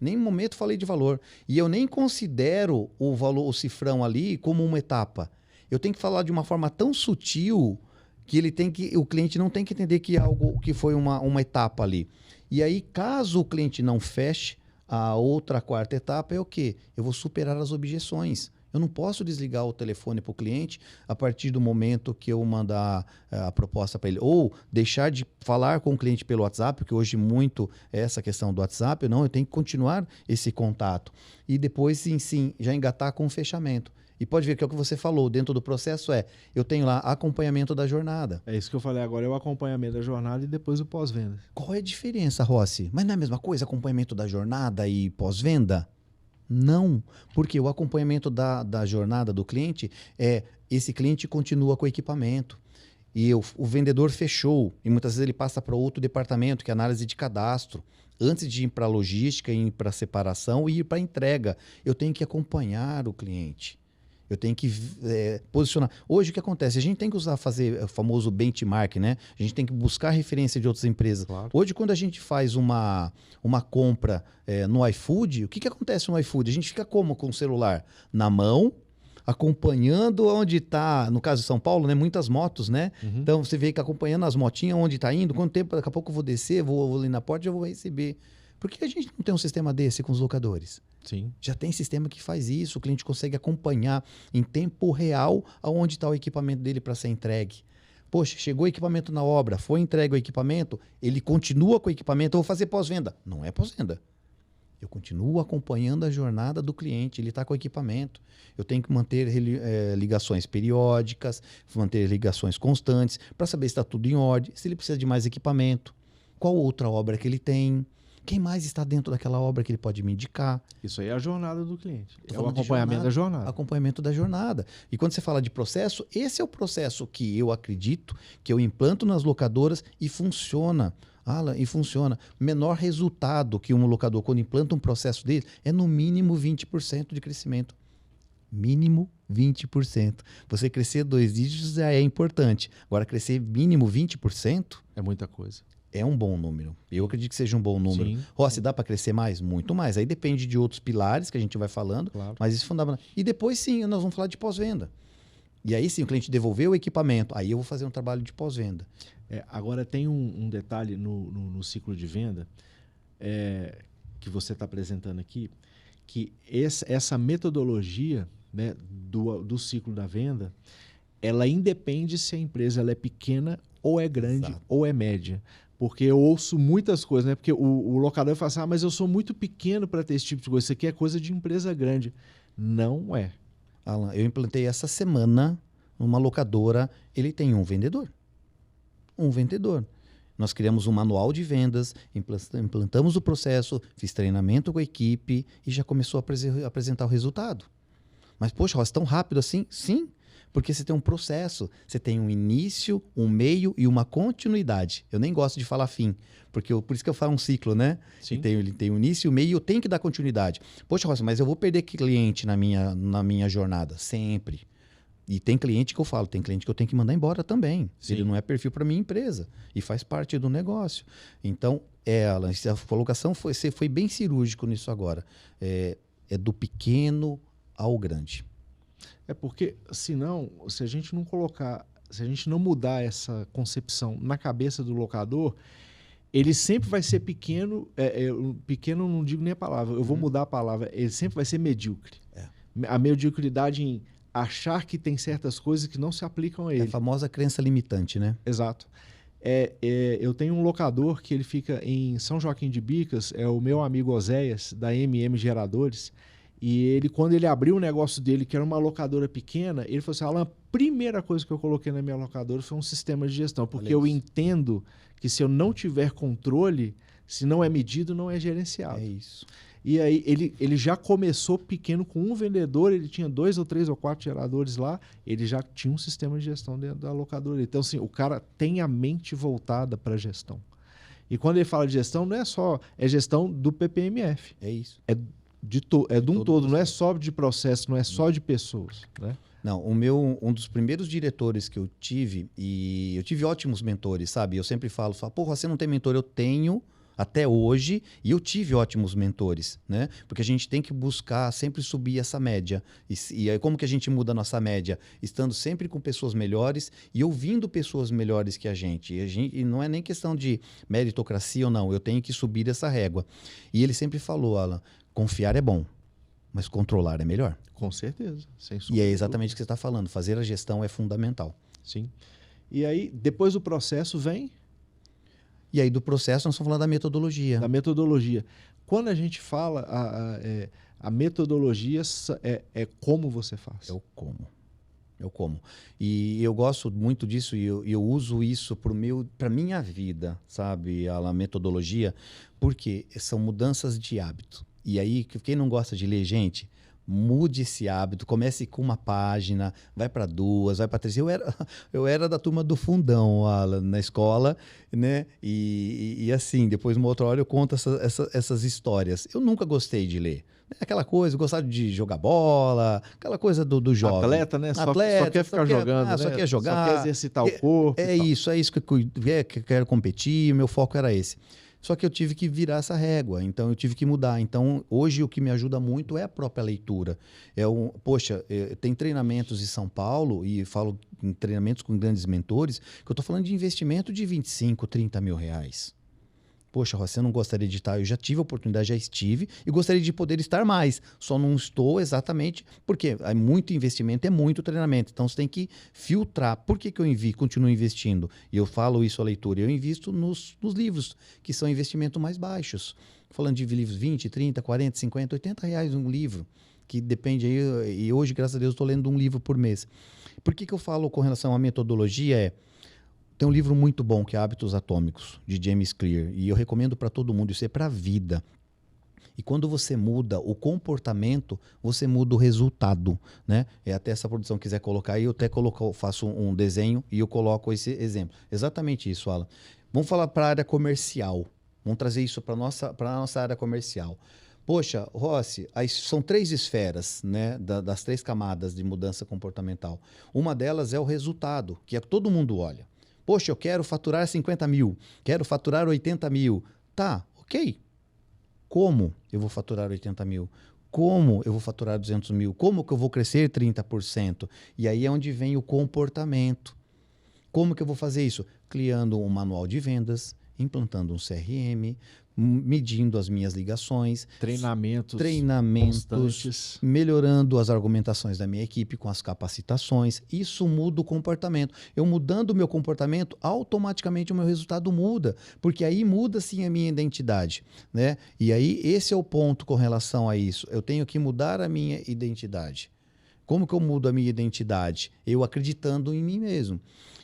Speaker 2: Em nenhum momento eu falei de valor. E eu nem considero o valor, o cifrão ali, como uma etapa. Eu tenho que falar de uma forma tão sutil que o cliente não tem que entender que é algo que foi uma etapa ali. E aí, caso o cliente não feche, a outra quarta etapa é o quê? Eu vou superar as objeções. Eu não posso desligar o telefone para o cliente a partir do momento que eu mandar a proposta para ele. Ou deixar de falar com o cliente pelo WhatsApp, porque hoje muito é essa questão do WhatsApp. Não, eu tenho que continuar esse contato. E depois, sim, já engatar com o fechamento. E pode ver que é o que você falou, dentro do processo eu tenho lá acompanhamento da jornada.
Speaker 1: É isso que eu falei agora, é o acompanhamento da jornada e depois o pós-venda.
Speaker 2: Qual é a diferença, Rossi? Mas não é a mesma coisa acompanhamento da jornada e pós-venda? Não, porque o acompanhamento da jornada do cliente esse cliente continua com o equipamento e o vendedor fechou e muitas vezes ele passa para outro departamento, que é análise de cadastro. Antes de ir para a logística, ir para a separação e ir para a entrega, eu tenho que acompanhar o cliente. Eu tenho que posicionar. Hoje o que acontece? A gente tem que fazer o famoso benchmark, né? A gente tem que buscar referência de outras empresas.
Speaker 1: Claro.
Speaker 2: Hoje, quando a gente faz uma compra no iFood, o que acontece no iFood? A gente fica como com o celular? Na mão, acompanhando onde está, no caso de São Paulo, né? Muitas motos, né?
Speaker 1: Uhum.
Speaker 2: Então você vê que acompanhando as motinhas, onde está indo, quanto tempo, daqui a pouco eu vou descer, vou ali na porta e já vou receber. Por que a gente não tem um sistema desse com os locadores?
Speaker 1: Sim.
Speaker 2: Já tem sistema que faz isso, o cliente consegue acompanhar em tempo real aonde está o equipamento dele para ser entregue. Poxa, chegou o equipamento na obra, foi entregue o equipamento, ele continua com o equipamento, eu vou fazer pós-venda. Não é pós-venda. Eu continuo acompanhando a jornada do cliente, ele está com o equipamento. Eu tenho que manter ligações periódicas, manter ligações constantes, para saber se está tudo em ordem, se ele precisa de mais equipamento, qual outra obra que ele tem. Quem mais está dentro daquela obra que ele pode me indicar?
Speaker 1: Isso aí é a jornada do cliente.
Speaker 2: Tô
Speaker 1: É o
Speaker 2: falando de
Speaker 1: acompanhamento da jornada.
Speaker 2: Acompanhamento da jornada. E quando você fala de processo, esse é o processo que eu acredito, que eu implanto nas locadoras e funciona. Alan, e funciona. Menor resultado que um locador, quando implanta um processo dele, é no mínimo 20% de crescimento. Mínimo 20%. Você crescer 2 dígitos já é importante. Agora, crescer mínimo 20%...
Speaker 1: É muita coisa.
Speaker 2: É um bom número. Eu acredito que seja um bom número.
Speaker 1: Sim.
Speaker 2: Rossi, dá para crescer mais? Muito mais. Aí depende de outros pilares que a gente vai falando,
Speaker 1: Claro.
Speaker 2: mas isso é fundamental. E depois sim, nós vamos falar de pós-venda. E aí sim, o cliente devolveu o equipamento. Aí eu vou fazer um trabalho de pós-venda.
Speaker 1: Agora tem um detalhe no ciclo de venda que você está apresentando aqui, que essa metodologia, né, do ciclo da venda, ela independe se a empresa ela é pequena ou é grande. Exato. Ou é média. Porque eu ouço muitas coisas, né? Porque o locador fala assim, mas eu sou muito pequeno para ter esse tipo de coisa. Isso aqui é coisa de empresa grande. Não é.
Speaker 2: Alan, eu implantei essa semana numa locadora, ele tem um vendedor. Um vendedor. Nós criamos um manual de vendas, implantamos o processo, fiz treinamento com a equipe e já começou a apresentar o resultado. Mas, poxa, Ross, tão rápido assim? Sim. Porque você tem um processo, você tem um início, um meio e uma continuidade. Eu nem gosto de falar fim, por isso que eu falo um ciclo, né?
Speaker 1: Sim.
Speaker 2: Ele tem o início, o meio e eu tenho que dar continuidade. Poxa, Rossi, mas eu vou perder cliente na minha jornada? Sempre. E tem cliente que eu falo, tem cliente que eu tenho que mandar embora também. Se ele não é perfil para minha empresa e faz parte do negócio. Então, Alan, a colocação você foi bem cirúrgico nisso agora. É do pequeno ao grande.
Speaker 1: Porque, senão, se a gente não mudar essa concepção na cabeça do locador, ele sempre vai ser pequeno, pequeno não digo nem a palavra, eu vou mudar a palavra, ele sempre vai ser medíocre. A mediocridade em achar que tem certas coisas que não se aplicam a ele.
Speaker 2: É a famosa crença limitante, né?
Speaker 1: Exato. Eu tenho um locador que ele fica em São Joaquim de Bicas, é o meu amigo Oséias, da MM Geradores. E ele, quando ele abriu o negócio dele, que era uma locadora pequena, ele falou assim, Alan, a primeira coisa que eu coloquei na minha locadora foi um sistema de gestão, porque eu entendo que se eu não tiver controle, se não é medido, não é gerenciado.
Speaker 2: É isso.
Speaker 1: E aí ele já começou pequeno com um vendedor, ele tinha 2 ou 3 ou 4 geradores lá, ele já tinha um sistema de gestão dentro da locadora. Então, assim, o cara tem a mente voltada para a gestão. E quando ele fala de gestão, não é só, é gestão do PPMF.
Speaker 2: É isso.
Speaker 1: De um todo, não é só de processo, não é só de pessoas, né?
Speaker 2: Não, um dos primeiros diretores que eu tive, e eu tive ótimos mentores, sabe? Eu sempre falo, pô, você não tem mentor? Eu tenho até hoje, e eu tive ótimos mentores, né? Porque a gente tem que buscar sempre subir essa média. E aí como que a gente muda a nossa média? Estando sempre com pessoas melhores e ouvindo pessoas melhores que a gente. E não é nem questão de meritocracia ou não, eu tenho que subir essa régua. E ele sempre falou, Alan, confiar é bom, mas controlar é melhor.
Speaker 1: Com certeza, sem
Speaker 2: E
Speaker 1: sombra
Speaker 2: é
Speaker 1: de
Speaker 2: exatamente o
Speaker 1: dúvida.
Speaker 2: que você está falando. Fazer a gestão é fundamental.
Speaker 1: Sim. E aí, depois do processo, vem
Speaker 2: E aí, do processo, nós estamos falando da metodologia.
Speaker 1: da metodologia. Quando a gente fala, a metodologia é como você faz.
Speaker 2: É o como. É o como. E eu gosto muito disso e eu uso isso para minha vida, sabe? A metodologia, porque são mudanças de hábito. E aí, quem não gosta de ler, gente, mude esse hábito. Comece com uma página, vai para duas, vai para três. Eu era da turma do fundão, Alan, na escola, né? E assim, depois, uma outra hora, eu conto essas histórias. Eu nunca gostei de ler. Aquela coisa, eu gostava de jogar bola, aquela coisa do jovem.
Speaker 1: Atleta, né? Só quer ficar jogando, né?
Speaker 2: Só quer jogar.
Speaker 1: Só quer exercitar o corpo.
Speaker 2: É isso que eu quero competir, meu foco era esse. Só que eu tive que virar essa régua, então eu tive que mudar. Então, hoje o que me ajuda muito é a própria leitura. Poxa, tem treinamentos em São Paulo, e falo em treinamentos com grandes mentores, que eu estou falando de investimento de 25, 30 mil reais. Poxa, você não gostaria de estar? Eu já tive a oportunidade, já estive, e gostaria de poder estar mais. Só não estou exatamente porque é muito investimento, é muito treinamento. Então, você tem que filtrar. Por que eu continuo investindo? E eu falo isso à leitura. Eu invisto nos livros, que são investimentos mais baixos. Falando de livros 20, 30, 40, 50, 80 reais um livro, que depende aí. E hoje, graças a Deus, estou lendo um livro por mês. Por que eu falo com relação à metodologia? Tem um livro muito bom que é Hábitos Atômicos, de James Clear, e eu recomendo para todo mundo, isso é para a vida. E quando você muda o comportamento, você muda o resultado, né? Até essa produção quiser colocar aí, eu até faço um desenho e eu coloco esse exemplo. Exatamente isso, Alan. Vamos falar para a área comercial. Vamos trazer isso para a nossa área comercial. Poxa, Rossi, são 3 esferas, né, das 3 camadas de mudança comportamental. Uma delas é o resultado, que é que todo mundo olha. Poxa, eu quero faturar 50 mil, quero faturar 80 mil. Tá, ok. Como eu vou faturar 80 mil? Como eu vou faturar 200 mil? Como que eu vou crescer 30%? E aí é onde vem o comportamento. Como que eu vou fazer isso? Criando um manual de vendas, implantando um CRM, medindo as minhas ligações,
Speaker 1: treinamentos
Speaker 2: constantes, melhorando as argumentações da minha equipe com as capacitações. Isso muda o comportamento. Eu mudando o meu comportamento, automaticamente o meu resultado muda, porque aí muda sim a minha identidade, né? E aí esse é o ponto com relação a isso. Eu tenho que mudar a minha identidade. Como que eu mudo a minha identidade? Eu acreditando em mim mesmo.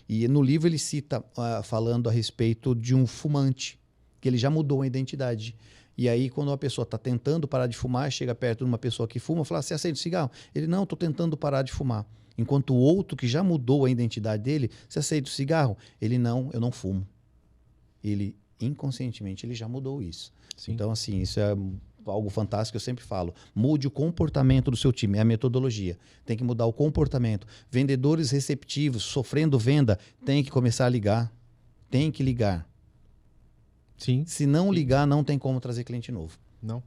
Speaker 2: E no livro ele cita, falando a respeito de um fumante, que ele já mudou a identidade. E aí, quando uma pessoa está tentando parar de fumar, chega perto de uma pessoa que fuma, fala, você aceita cigarro? Ele, não, estou tentando parar de fumar. Enquanto o outro, que já mudou a identidade dele, você aceita o cigarro? Ele, não, eu não fumo. Ele, inconscientemente, ele já mudou isso. Sim. Então, assim, isso é algo fantástico, eu sempre falo. Mude o comportamento do seu time, é a metodologia. Tem que mudar o comportamento. Vendedores receptivos, sofrendo venda, tem que começar a ligar. Tem que ligar.
Speaker 1: Sim.
Speaker 2: Se não ligar, não tem como trazer cliente novo.
Speaker 1: Não.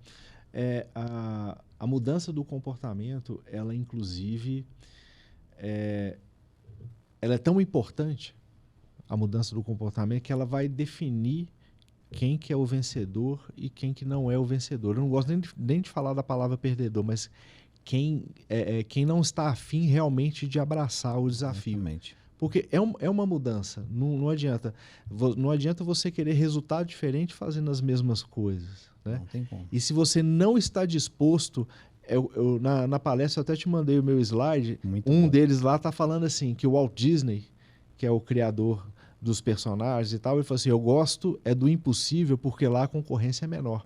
Speaker 1: A mudança do comportamento, ela inclusive, ela é tão importante, a mudança do comportamento, que ela vai definir quem que é o vencedor e quem que não é o vencedor. Eu não gosto nem de falar da palavra perdedor, mas quem não está afim realmente de abraçar o desafio.
Speaker 2: Exatamente.
Speaker 1: Porque é uma mudança. Não adianta você querer resultado diferente fazendo as mesmas coisas. Né?
Speaker 2: Não tem como.
Speaker 1: E se você não está disposto... na palestra eu até te mandei o meu slide.
Speaker 2: Muito
Speaker 1: bom.
Speaker 2: Deles
Speaker 1: lá está falando assim, que o Walt Disney, que é o criador dos personagens e tal, ele falou assim, eu gosto do impossível porque lá a concorrência é menor.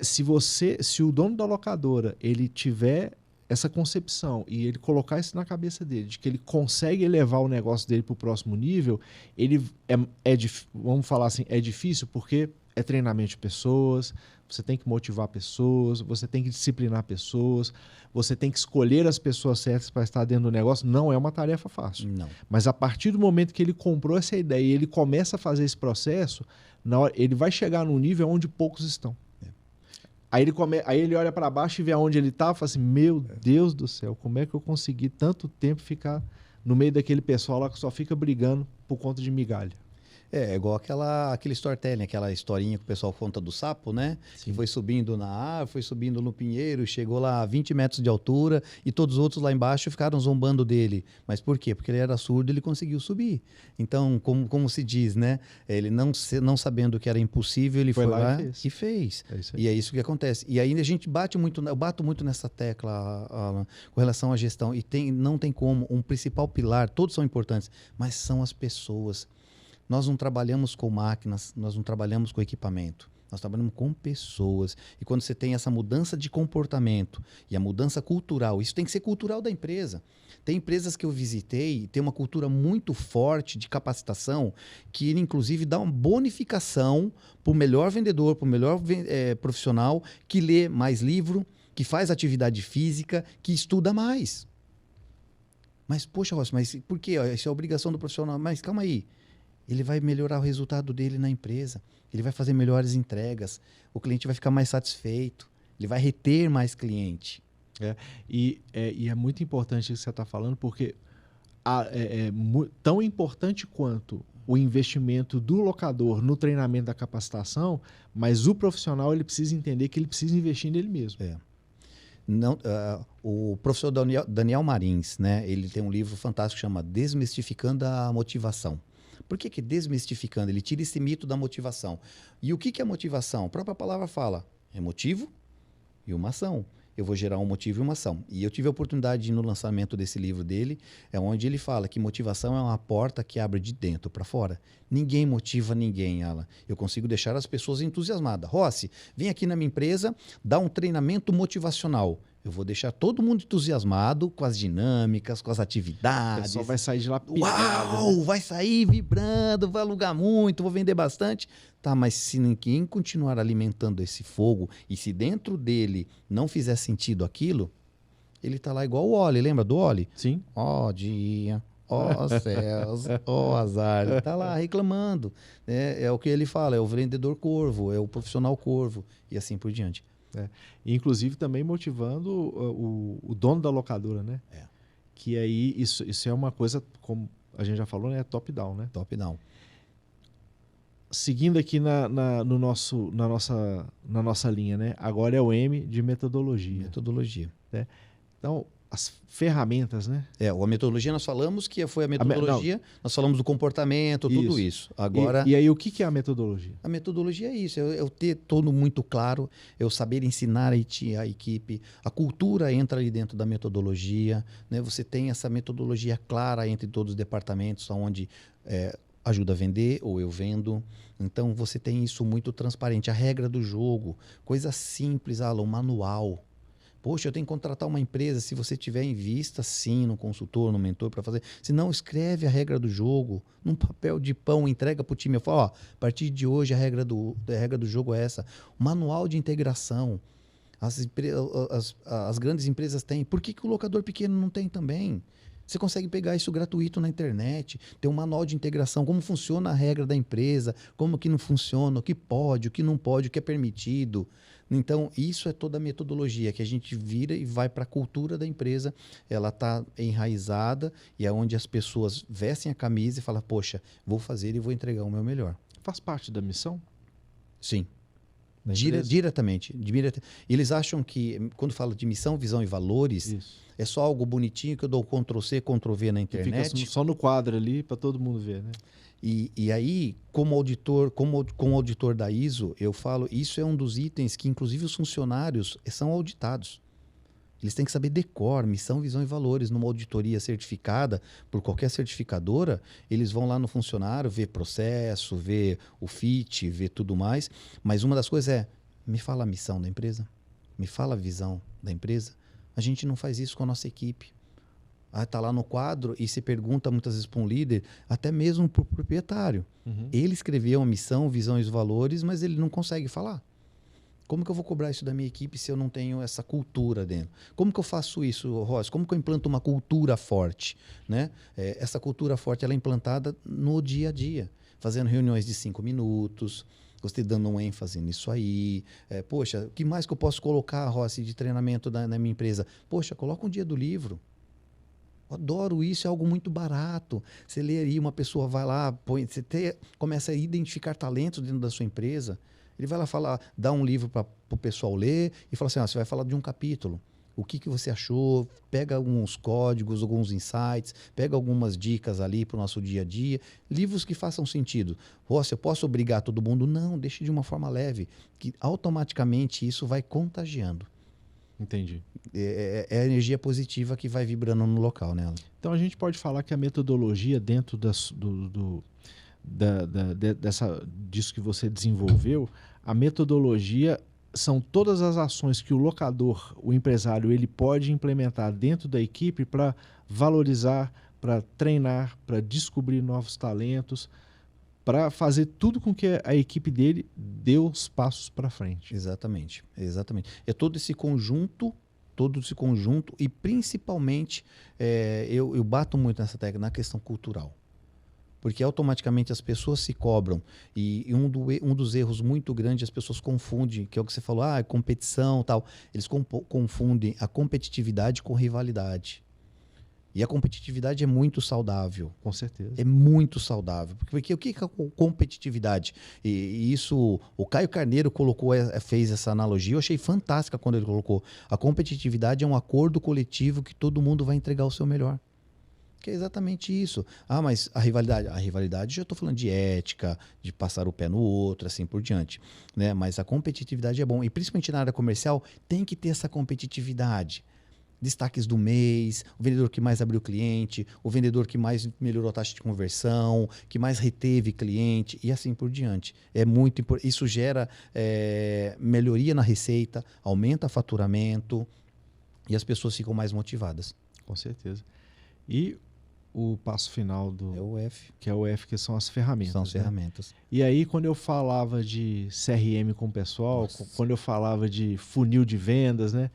Speaker 1: Se o dono da locadora ele tiver essa concepção e ele colocar isso na cabeça dele, de que ele consegue elevar o negócio dele para o próximo nível, ele vamos falar assim, é difícil porque é treinamento de pessoas, Você tem que motivar pessoas, você tem que disciplinar pessoas, você tem que escolher as pessoas certas para estar dentro do negócio. Não é uma tarefa fácil.
Speaker 2: Não.
Speaker 1: Mas a partir do momento que ele comprou essa ideia e ele começa a fazer esse processo, ele vai chegar num nível onde poucos estão. Aí ele olha para baixo e vê aonde ele está e fala assim, meu Deus do céu, como é que eu consegui tanto tempo ficar no meio daquele pessoal lá que só fica brigando por conta de migalha?
Speaker 2: É igual aquele storytelling, aquela historinha que o pessoal conta do sapo, né?
Speaker 1: Sim.
Speaker 2: Que foi subindo na árvore, foi subindo no pinheiro, chegou lá a 20 metros de altura e todos os outros lá embaixo ficaram zombando dele. Mas por quê? Porque ele era surdo e ele conseguiu subir. Então, como se diz, né? Ele não sabendo que era impossível, ele foi lá e fez. E é isso que acontece. E ainda a gente eu bato muito nessa tecla, Alan, com relação à gestão. E não tem como, um principal pilar, todos são importantes, mas são as pessoas. Nós não trabalhamos com máquinas, nós não trabalhamos com equipamento. Nós trabalhamos com pessoas. E quando você tem essa mudança de comportamento e a mudança cultural, isso tem que ser cultural da empresa. Tem empresas que eu visitei e tem uma cultura muito forte de capacitação que ele, inclusive, dá uma bonificação para o melhor vendedor, para o melhor profissional que lê mais livro, que faz atividade física, que estuda mais. Mas, poxa, Rossi, mas por quê? Isso é obrigação do profissional. Mas calma aí. Ele vai melhorar o resultado dele na empresa, ele vai fazer melhores entregas, o cliente vai ficar mais satisfeito, ele vai reter mais cliente.
Speaker 1: E é muito importante isso que você está falando, porque tão importante quanto o investimento do locador no treinamento da capacitação, mas o profissional ele precisa entender que ele precisa investir nele mesmo.
Speaker 2: Não, o professor Daniel Marins, né, ele tem um livro fantástico que chama Desmistificando a Motivação. Por que desmistificando? Ele tira esse mito da motivação. E o que é motivação? A própria palavra fala, é motivo e uma ação. Eu vou gerar um motivo e uma ação. E eu tive a oportunidade no lançamento desse livro dele, onde ele fala que motivação é uma porta que abre de dentro para fora. Ninguém motiva ninguém, Alan. Eu consigo deixar as pessoas entusiasmadas. Rossi, vem aqui na minha empresa, dá um treinamento motivacional. Eu vou deixar todo mundo entusiasmado com as dinâmicas, com as atividades.
Speaker 1: O pessoal vai sair de lá
Speaker 2: pilhado. Uau, né? Vai sair vibrando, vai alugar muito, vou vender bastante. Tá, mas se ninguém continuar alimentando esse fogo e se dentro dele não fizer sentido aquilo, ele tá lá igual o Oli, lembra do Oli?
Speaker 1: Sim.
Speaker 2: Ó dia, ó céus, ó azar. Ele tá lá reclamando. É o que ele fala, é o vendedor corvo, é o profissional corvo e assim por diante.
Speaker 1: E, inclusive também motivando o dono da locadora, né? Que aí isso é uma coisa, como a gente já falou, né? Top-down, né?
Speaker 2: Top-down.
Speaker 1: Seguindo aqui na nossa linha, né? Agora é o M de metodologia.
Speaker 2: Metodologia.
Speaker 1: Né? Então, as ferramentas, né?
Speaker 2: A metodologia nós falamos que foi a metodologia, nós falamos do comportamento, tudo isso. Agora,
Speaker 1: e aí o que é a metodologia?
Speaker 2: A metodologia é isso, eu ter todo muito claro, eu saber ensinar a equipe, a cultura entra ali dentro da metodologia, né? Você tem essa metodologia clara entre todos os departamentos, onde ajuda a vender ou eu vendo. Então você tem isso muito transparente, a regra do jogo, coisa simples, Alan, um manual. Poxa, eu tenho que contratar uma empresa, se você tiver em vista, sim, no consultor, no mentor para fazer. Se não, escreve a regra do jogo num papel de pão, entrega para o time. Eu falo, a partir de hoje a regra do jogo é essa. O manual de integração. As grandes empresas têm. Por que o locador pequeno não tem também? Você consegue pegar isso gratuito na internet, tem um manual de integração, como funciona a regra da empresa, como que não funciona, o que pode, o que não pode, o que é permitido. Então, isso é toda a metodologia que a gente vira e vai para a cultura da empresa. Ela está enraizada e é onde as pessoas vestem a camisa e falam, poxa, vou fazer e vou entregar o meu melhor.
Speaker 1: Faz parte da missão?
Speaker 2: Sim. Diretamente. Eles acham que, quando fala de missão, visão e valores, é só algo bonitinho que eu dou Ctrl+C, Ctrl+V na internet.
Speaker 1: Que fica só no quadro ali para todo mundo ver, né?
Speaker 2: E aí, como auditor da ISO, eu falo, isso é um dos itens que, inclusive, os funcionários são auditados. Eles têm que saber decor, missão, visão e valores. Numa auditoria certificada por qualquer certificadora, eles vão lá no funcionário, ver processo, ver o fit, ver tudo mais. Mas uma das coisas é, me fala a missão da empresa, me fala a visão da empresa. A gente não faz isso com a nossa equipe. Está lá no quadro e se pergunta muitas vezes para um líder, até mesmo para o proprietário. Ele escreveu a missão, visão e os valores, mas ele não consegue falar. Como que eu vou cobrar isso da minha equipe se eu não tenho essa cultura dentro? Como que eu faço isso, Ross? Como que eu implanto uma cultura forte? Né? Essa cultura forte ela é implantada no dia a dia, fazendo reuniões de 5 minutos, gostei dando um ênfase nisso aí. Poxa, o que mais que eu posso colocar, Ross, de treinamento na minha empresa? Poxa, coloca um dia do livro. Eu adoro isso, é algo muito barato. Você lê aí, uma pessoa vai lá, começa a identificar talentos dentro da sua empresa. Ele vai lá falar, dá um livro para o pessoal ler e fala assim, você vai falar de um capítulo. O que você achou? Pega alguns códigos, alguns insights, pega algumas dicas ali para o nosso dia a dia. Livros que façam sentido. Você, eu posso obrigar todo mundo? Não, deixe de uma forma leve, que automaticamente isso vai contagiando.
Speaker 1: Entendi.
Speaker 2: É a energia positiva que vai vibrando no local, né?
Speaker 1: Então a gente pode falar que a metodologia dentro disso que você desenvolveu, a metodologia são todas as ações que o locador, o empresário, ele pode implementar dentro da equipe para valorizar, para treinar, para descobrir novos talentos, para fazer tudo com que a equipe dele dê os passos para frente.
Speaker 2: Exatamente, exatamente. É todo esse conjunto e principalmente eu bato muito nessa tecla na questão cultural. Porque automaticamente as pessoas se cobram e um dos erros muito grandes, as pessoas confundem, que é o que você falou, competição tal. Eles confundem a competitividade com rivalidade. E a competitividade é muito saudável.
Speaker 1: Com certeza.
Speaker 2: É muito saudável. Porque o que é competitividade? E isso, o Caio Carneiro fez essa analogia, eu achei fantástica quando ele colocou. A competitividade é um acordo coletivo que todo mundo vai entregar o seu melhor. Que é exatamente isso. mas a rivalidade, já estou falando de ética, de passar o pé no outro, assim por diante. Né? Mas a competitividade é bom. E principalmente na área comercial, tem que ter essa competitividade. Destaques do mês, o vendedor que mais abriu cliente, o vendedor que mais melhorou a taxa de conversão, que mais reteve cliente e assim por diante. É muito importante. Isso gera melhoria na receita, aumenta o faturamento e as pessoas ficam mais motivadas.
Speaker 1: Com certeza. E o passo final
Speaker 2: é o F.
Speaker 1: Que é o F, que são as ferramentas.
Speaker 2: São as ferramentas.
Speaker 1: E aí, quando eu falava de CRM com o pessoal, quando eu falava de funil de vendas, né?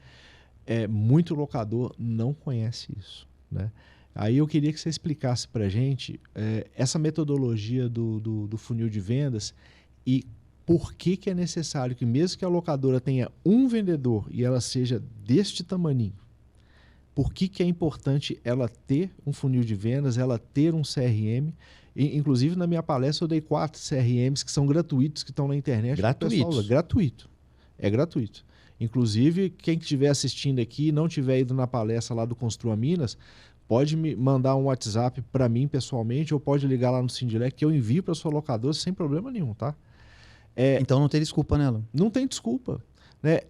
Speaker 1: Muito locador não conhece isso, né? Aí eu queria que você explicasse para a gente essa metodologia do funil de vendas e por que é necessário que mesmo que a locadora tenha um vendedor e ela seja deste tamaninho, por que é importante ela ter um funil de vendas, ela ter um CRM. Inclusive, na minha palestra, eu dei 4 CRMs que são gratuitos, que estão na internet.
Speaker 2: Gratuitos?
Speaker 1: Gratuito. É gratuito. Inclusive, quem estiver assistindo aqui e não tiver ido na palestra lá do Construa Minas, pode me mandar um WhatsApp para mim pessoalmente ou pode ligar lá no Sindilec que eu envio para sua locadora sem problema nenhum, tá?
Speaker 2: Então não tem desculpa nela.
Speaker 1: Não tem desculpa. Né?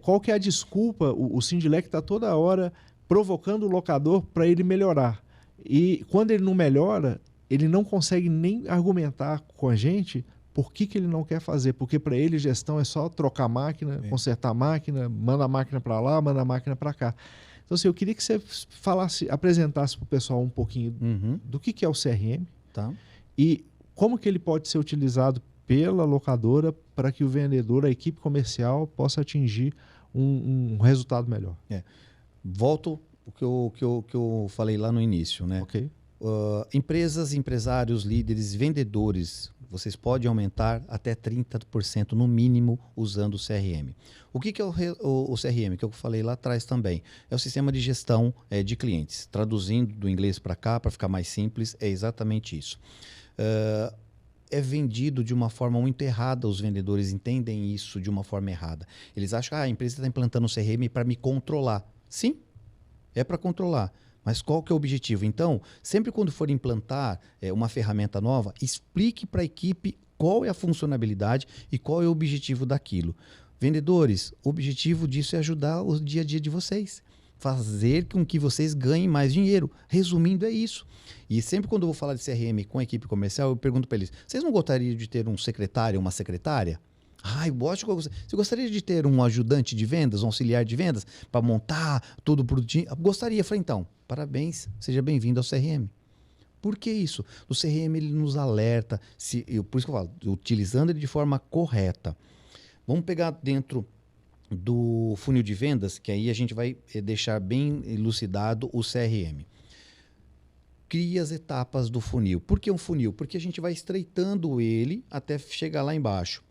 Speaker 1: Qual que é a desculpa? O Sindilec está toda hora provocando o locador para ele melhorar. E quando ele não melhora, ele não consegue nem argumentar com a gente por que ele não quer fazer. Porque para ele gestão é só trocar a máquina, consertar a máquina, manda a máquina para lá, manda a máquina para cá. Então, assim, eu queria que você apresentasse para o pessoal um pouquinho do que é o CRM,
Speaker 2: tá?
Speaker 1: E como que ele pode ser utilizado pela locadora para que o vendedor, a equipe comercial, possa atingir um resultado melhor.
Speaker 2: Volto o que eu falei lá no início, né?
Speaker 1: Ok.
Speaker 2: Empresas, empresários, líderes, vendedores, vocês podem aumentar até 30% no mínimo usando o CRM. O que é o CRM? Que eu falei lá atrás também. É o sistema de gestão de clientes. Traduzindo do inglês para cá, para ficar mais simples, é exatamente isso. É vendido de uma forma muito errada, os vendedores entendem isso de uma forma errada. Eles acham que a empresa está implantando o CRM para me controlar. Sim, é para controlar. Mas qual que é o objetivo? Então, sempre quando for implantar uma ferramenta nova, explique para a equipe qual é a funcionalidade e qual é o objetivo daquilo. Vendedores, o objetivo disso é ajudar o dia a dia de vocês. Fazer com que vocês ganhem mais dinheiro. Resumindo, é isso. E sempre quando eu vou falar de CRM com a equipe comercial, eu pergunto para eles, vocês não gostariam de ter um secretário, uma secretária? Você gostaria de ter um ajudante de vendas, um auxiliar de vendas, para montar tudo produtinho? Gostaria. Eu falei, então, parabéns, seja bem-vindo ao CRM. Por que isso? O CRM ele nos alerta, por isso que eu falo, utilizando ele de forma correta. Vamos pegar dentro do funil de vendas, que aí a gente vai deixar bem elucidado o CRM. Cria as etapas do funil. Por que um funil? Porque a gente vai estreitando ele até chegar lá embaixo.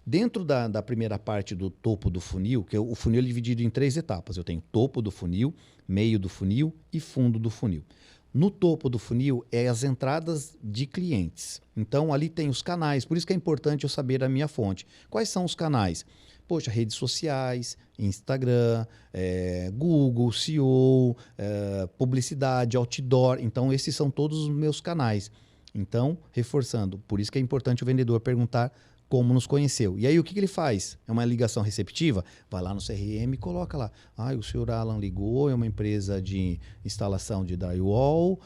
Speaker 2: Dentro da primeira parte do topo do funil, que o funil é dividido em 3 etapas. Eu tenho topo do funil, meio do funil e fundo do funil. No topo do funil é as entradas de clientes. Então, ali tem os canais. Por isso que é importante eu saber a minha fonte. Quais são os canais? Poxa, redes sociais, Instagram, Google, SEO, publicidade, outdoor. Então, esses são todos os meus canais. Então, reforçando, por isso que é importante o vendedor perguntar como nos conheceu. E aí, o que ele faz? É uma ligação receptiva? Vai lá no CRM e coloca lá. O senhor Alan ligou, é uma empresa de instalação de drywall,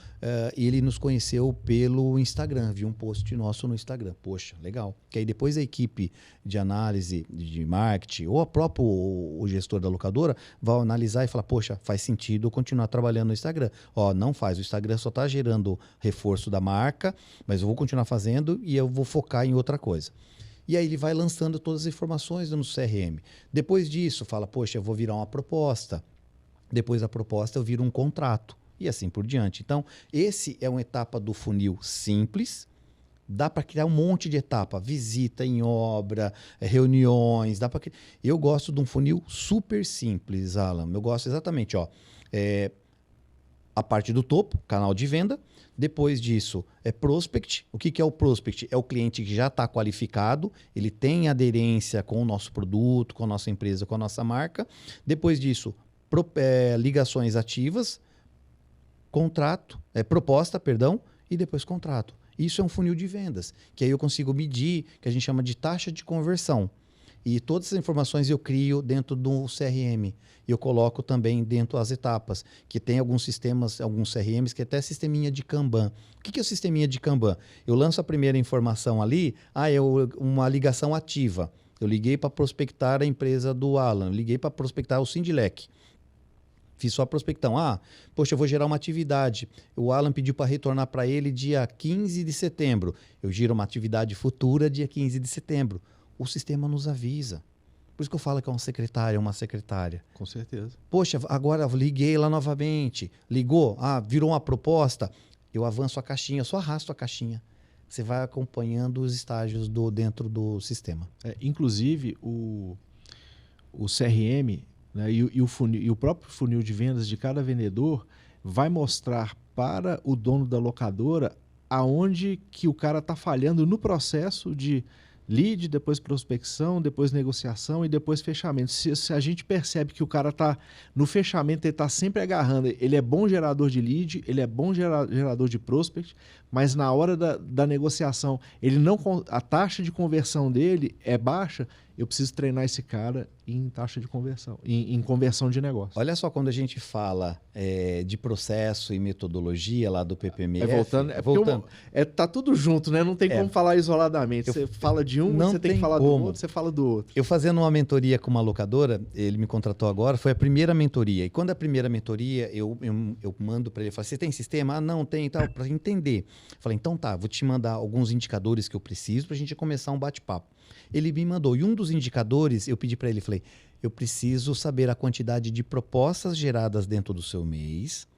Speaker 2: e ele nos conheceu pelo Instagram, viu um post nosso no Instagram. Poxa, legal. Que aí depois a equipe de análise de marketing ou o gestor da locadora vai analisar e falar, poxa, faz sentido eu continuar trabalhando no Instagram. Não faz, o Instagram só está gerando reforço da marca, mas eu vou continuar fazendo e eu vou focar em outra coisa. E aí ele vai lançando todas as informações no CRM. Depois disso, fala, poxa, eu vou virar uma proposta. Depois da proposta, eu viro um contrato. E assim por diante. Então, esse é uma etapa do funil simples. Dá para criar um monte de etapa. Visita em obra, reuniões. Eu gosto de um funil super simples, Alan. Eu gosto exatamente, a parte do topo, canal de venda. Depois disso, é prospect. O que é o prospect? É o cliente que já está qualificado, ele tem aderência com o nosso produto, com a nossa empresa, com a nossa marca. Depois disso, ligações ativas, proposta, e depois contrato. Isso é um funil de vendas, que aí eu consigo medir, que a gente chama de taxa de conversão. E todas essas informações eu crio dentro do CRM. E eu coloco também dentro das etapas, que tem alguns sistemas, alguns CRMs, que é até sisteminha de Kanban. O que é o sisteminha de Kanban? Eu lanço a primeira informação ali, é uma ligação ativa. Eu liguei para prospectar a empresa do Alan, eu liguei para prospectar o Sindilec. Fiz só a prospecção. Poxa, eu vou gerar uma atividade. O Alan pediu para retornar para ele dia 15 de setembro. Eu giro uma atividade futura dia 15 de setembro. O sistema nos avisa. Por isso que eu falo que é uma secretária.
Speaker 1: Com certeza.
Speaker 2: Poxa, agora eu liguei lá novamente. Ligou? Virou uma proposta. Eu avanço a caixinha, eu só arrasto a caixinha. Você vai acompanhando os estágios dentro do sistema.
Speaker 1: Inclusive, o CRM, né, e o próprio funil de vendas de cada vendedor vai mostrar para o dono da locadora aonde que o cara está falhando no processo de lead, depois prospecção, depois negociação e depois fechamento. Se a gente percebe que o cara está no fechamento, ele está sempre agarrando, ele é bom gerador de lead, ele é bom gerador de prospect, mas na hora da negociação, a taxa de conversão dele é baixa, eu preciso treinar esse cara em taxa de conversão, em conversão de negócio.
Speaker 2: Olha só, quando a gente fala de processo e metodologia lá do PPMF...
Speaker 1: voltando. Tá tudo junto, né? Não tem como falar isoladamente. Você fala de um, você tem que falar do outro, você fala do outro.
Speaker 2: Eu fazendo uma mentoria com uma locadora, ele me contratou agora, foi a primeira mentoria. E quando é a primeira mentoria, eu mando para ele, falo, você tem sistema? Não, tem e tal, para entender. Falei, então tá, vou te mandar alguns indicadores que eu preciso para a gente começar um bate-papo. Ele me mandou, e um dos indicadores, eu pedi para ele, falei, eu preciso saber a quantidade de propostas geradas dentro do seu mês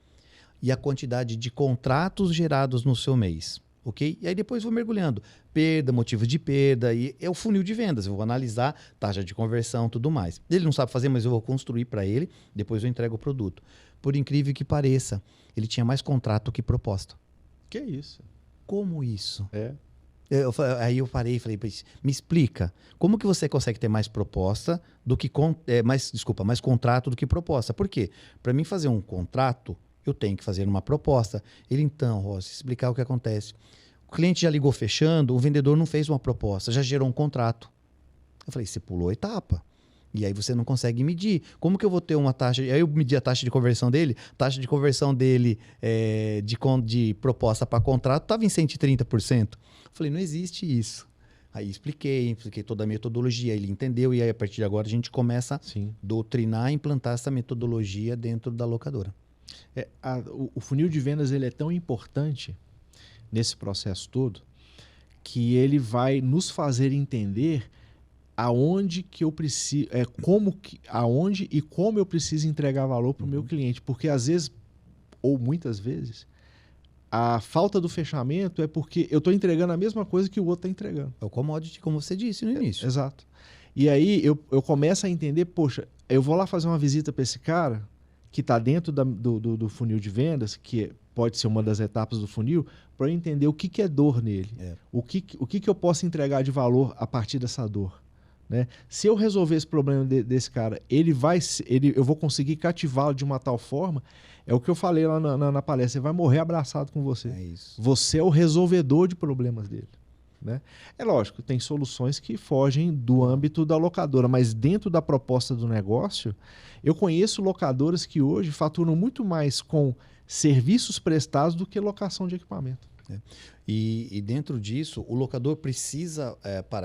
Speaker 2: e a quantidade de contratos gerados no seu mês, ok? E aí depois vou mergulhando, perda, motivos de perda, e é o funil de vendas, eu vou analisar taxa de conversão, tudo mais. Ele não sabe fazer, mas eu vou construir para ele, depois eu entrego o produto. Por incrível que pareça, ele tinha mais contrato que proposta.
Speaker 1: Que isso?
Speaker 2: Como isso? Aí eu parei e falei, me explica, como que você consegue ter mais proposta do que mais contrato do que proposta? Por quê? Para mim fazer um contrato, eu tenho que fazer uma proposta. Ele, então, Rossi, explicar o que acontece. O cliente já ligou fechando, o vendedor não fez uma proposta, já gerou um contrato. Eu falei, você pulou a etapa. E aí você não consegue medir. Como que eu vou ter uma taxa? Aí eu medi a taxa de conversão dele. Taxa de conversão dele de proposta para contrato estava em 130%. Eu falei, não existe isso. Aí expliquei toda a metodologia. Ele entendeu e aí a partir de agora a gente começa a doutrinar e implantar essa metodologia dentro da locadora.
Speaker 1: O funil de vendas ele é tão importante nesse processo todo que ele vai nos fazer entender aonde que eu preciso, aonde e como eu preciso entregar valor para o meu cliente, porque às vezes, ou muitas vezes, a falta do fechamento é porque eu estou entregando a mesma coisa que o outro está entregando.
Speaker 2: É o commodity, como você disse no início.
Speaker 1: Exato. E aí eu começo a entender, poxa, eu vou lá fazer uma visita para esse cara que está dentro do funil de vendas, que pode ser uma das etapas do funil, para eu entender o que é dor nele. O que eu posso entregar de valor a partir dessa dor. Né? Se eu resolver esse problema desse cara, eu vou conseguir cativá-lo de uma tal forma, é o que eu falei lá na palestra, ele vai morrer abraçado com você.
Speaker 2: É isso.
Speaker 1: Você é o resolvedor de problemas dele. Né? É lógico, tem soluções que fogem do âmbito da locadora, mas dentro da proposta do negócio, eu conheço locadoras que hoje faturam muito mais com serviços prestados do que locação de equipamento.
Speaker 2: E dentro disso, o locador precisa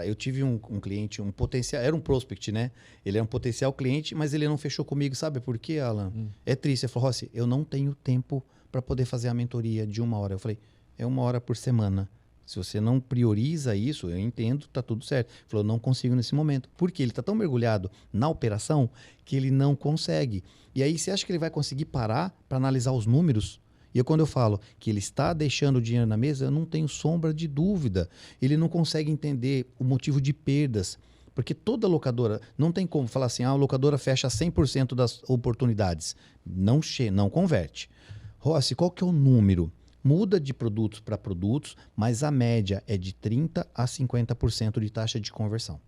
Speaker 2: eu tive um cliente, um potencial, era um prospect, né? Ele é um potencial cliente, mas ele não fechou comigo. Sabe por quê, Alan? É triste. Ele falou, Rossi, eu não tenho tempo para poder fazer a mentoria de 1 hora. Eu falei, é 1 hora por semana. Se você não prioriza isso, eu entendo, tá tudo certo. Ele falou, não consigo nesse momento. Porque ele está tão mergulhado na operação que ele não consegue. E aí, você acha que ele vai conseguir parar para analisar os números? E quando eu falo que ele está deixando o dinheiro na mesa, eu não tenho sombra de dúvida. Ele não consegue entender o motivo de perdas. Porque toda locadora, não tem como falar assim, a locadora fecha 100% das oportunidades. Não converte. Rossi, qual que é o número? Muda de produtos para produtos, mas a média é de 30% a 50% de taxa de conversão.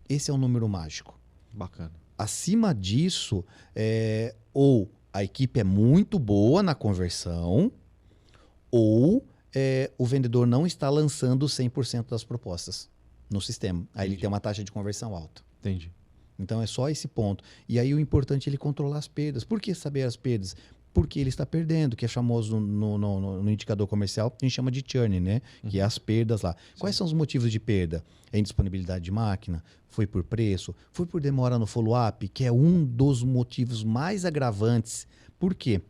Speaker 2: Esse é um número mágico.
Speaker 1: Bacana.
Speaker 2: Acima disso, ou a equipe é muito boa na conversão, ou o vendedor não está lançando 100% das propostas no sistema. Aí ele tem uma taxa de conversão alta.
Speaker 1: Entendi.
Speaker 2: Então é só esse ponto. E aí o importante é ele controlar as perdas. Por que saber as perdas? Porque ele está perdendo, que é famoso no indicador comercial, a gente chama de churn, né? Que é as perdas lá. Sim. Quais são os motivos de perda? É indisponibilidade de máquina, foi por preço, foi por demora no follow-up, que é um dos motivos mais agravantes. Por quê?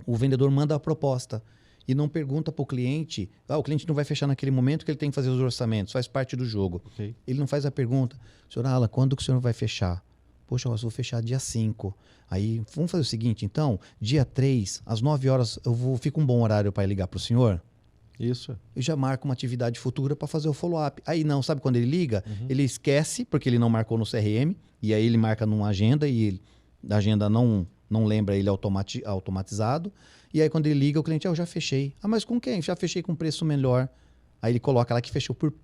Speaker 2: O vendedor manda a proposta e não pergunta para o cliente, o cliente não vai fechar naquele momento que ele tem que fazer os orçamentos, faz parte do jogo.
Speaker 1: Okay.
Speaker 2: Ele não faz a pergunta, senhor Alan, quando que o senhor vai fechar? Poxa, eu vou fechar dia 5. Aí, vamos fazer o seguinte, então, dia 3, às 9 horas, fica um bom horário para ligar para o senhor?
Speaker 1: Isso.
Speaker 2: Eu já marco uma atividade futura para fazer o follow-up. Aí não, sabe quando ele liga? Ele esquece, porque ele não marcou no CRM, e aí ele marca numa agenda, e a agenda não lembra ele automatizado. E aí quando ele liga, o cliente, eu já fechei. Ah, mas com quem? Já fechei com preço melhor. Aí ele coloca lá que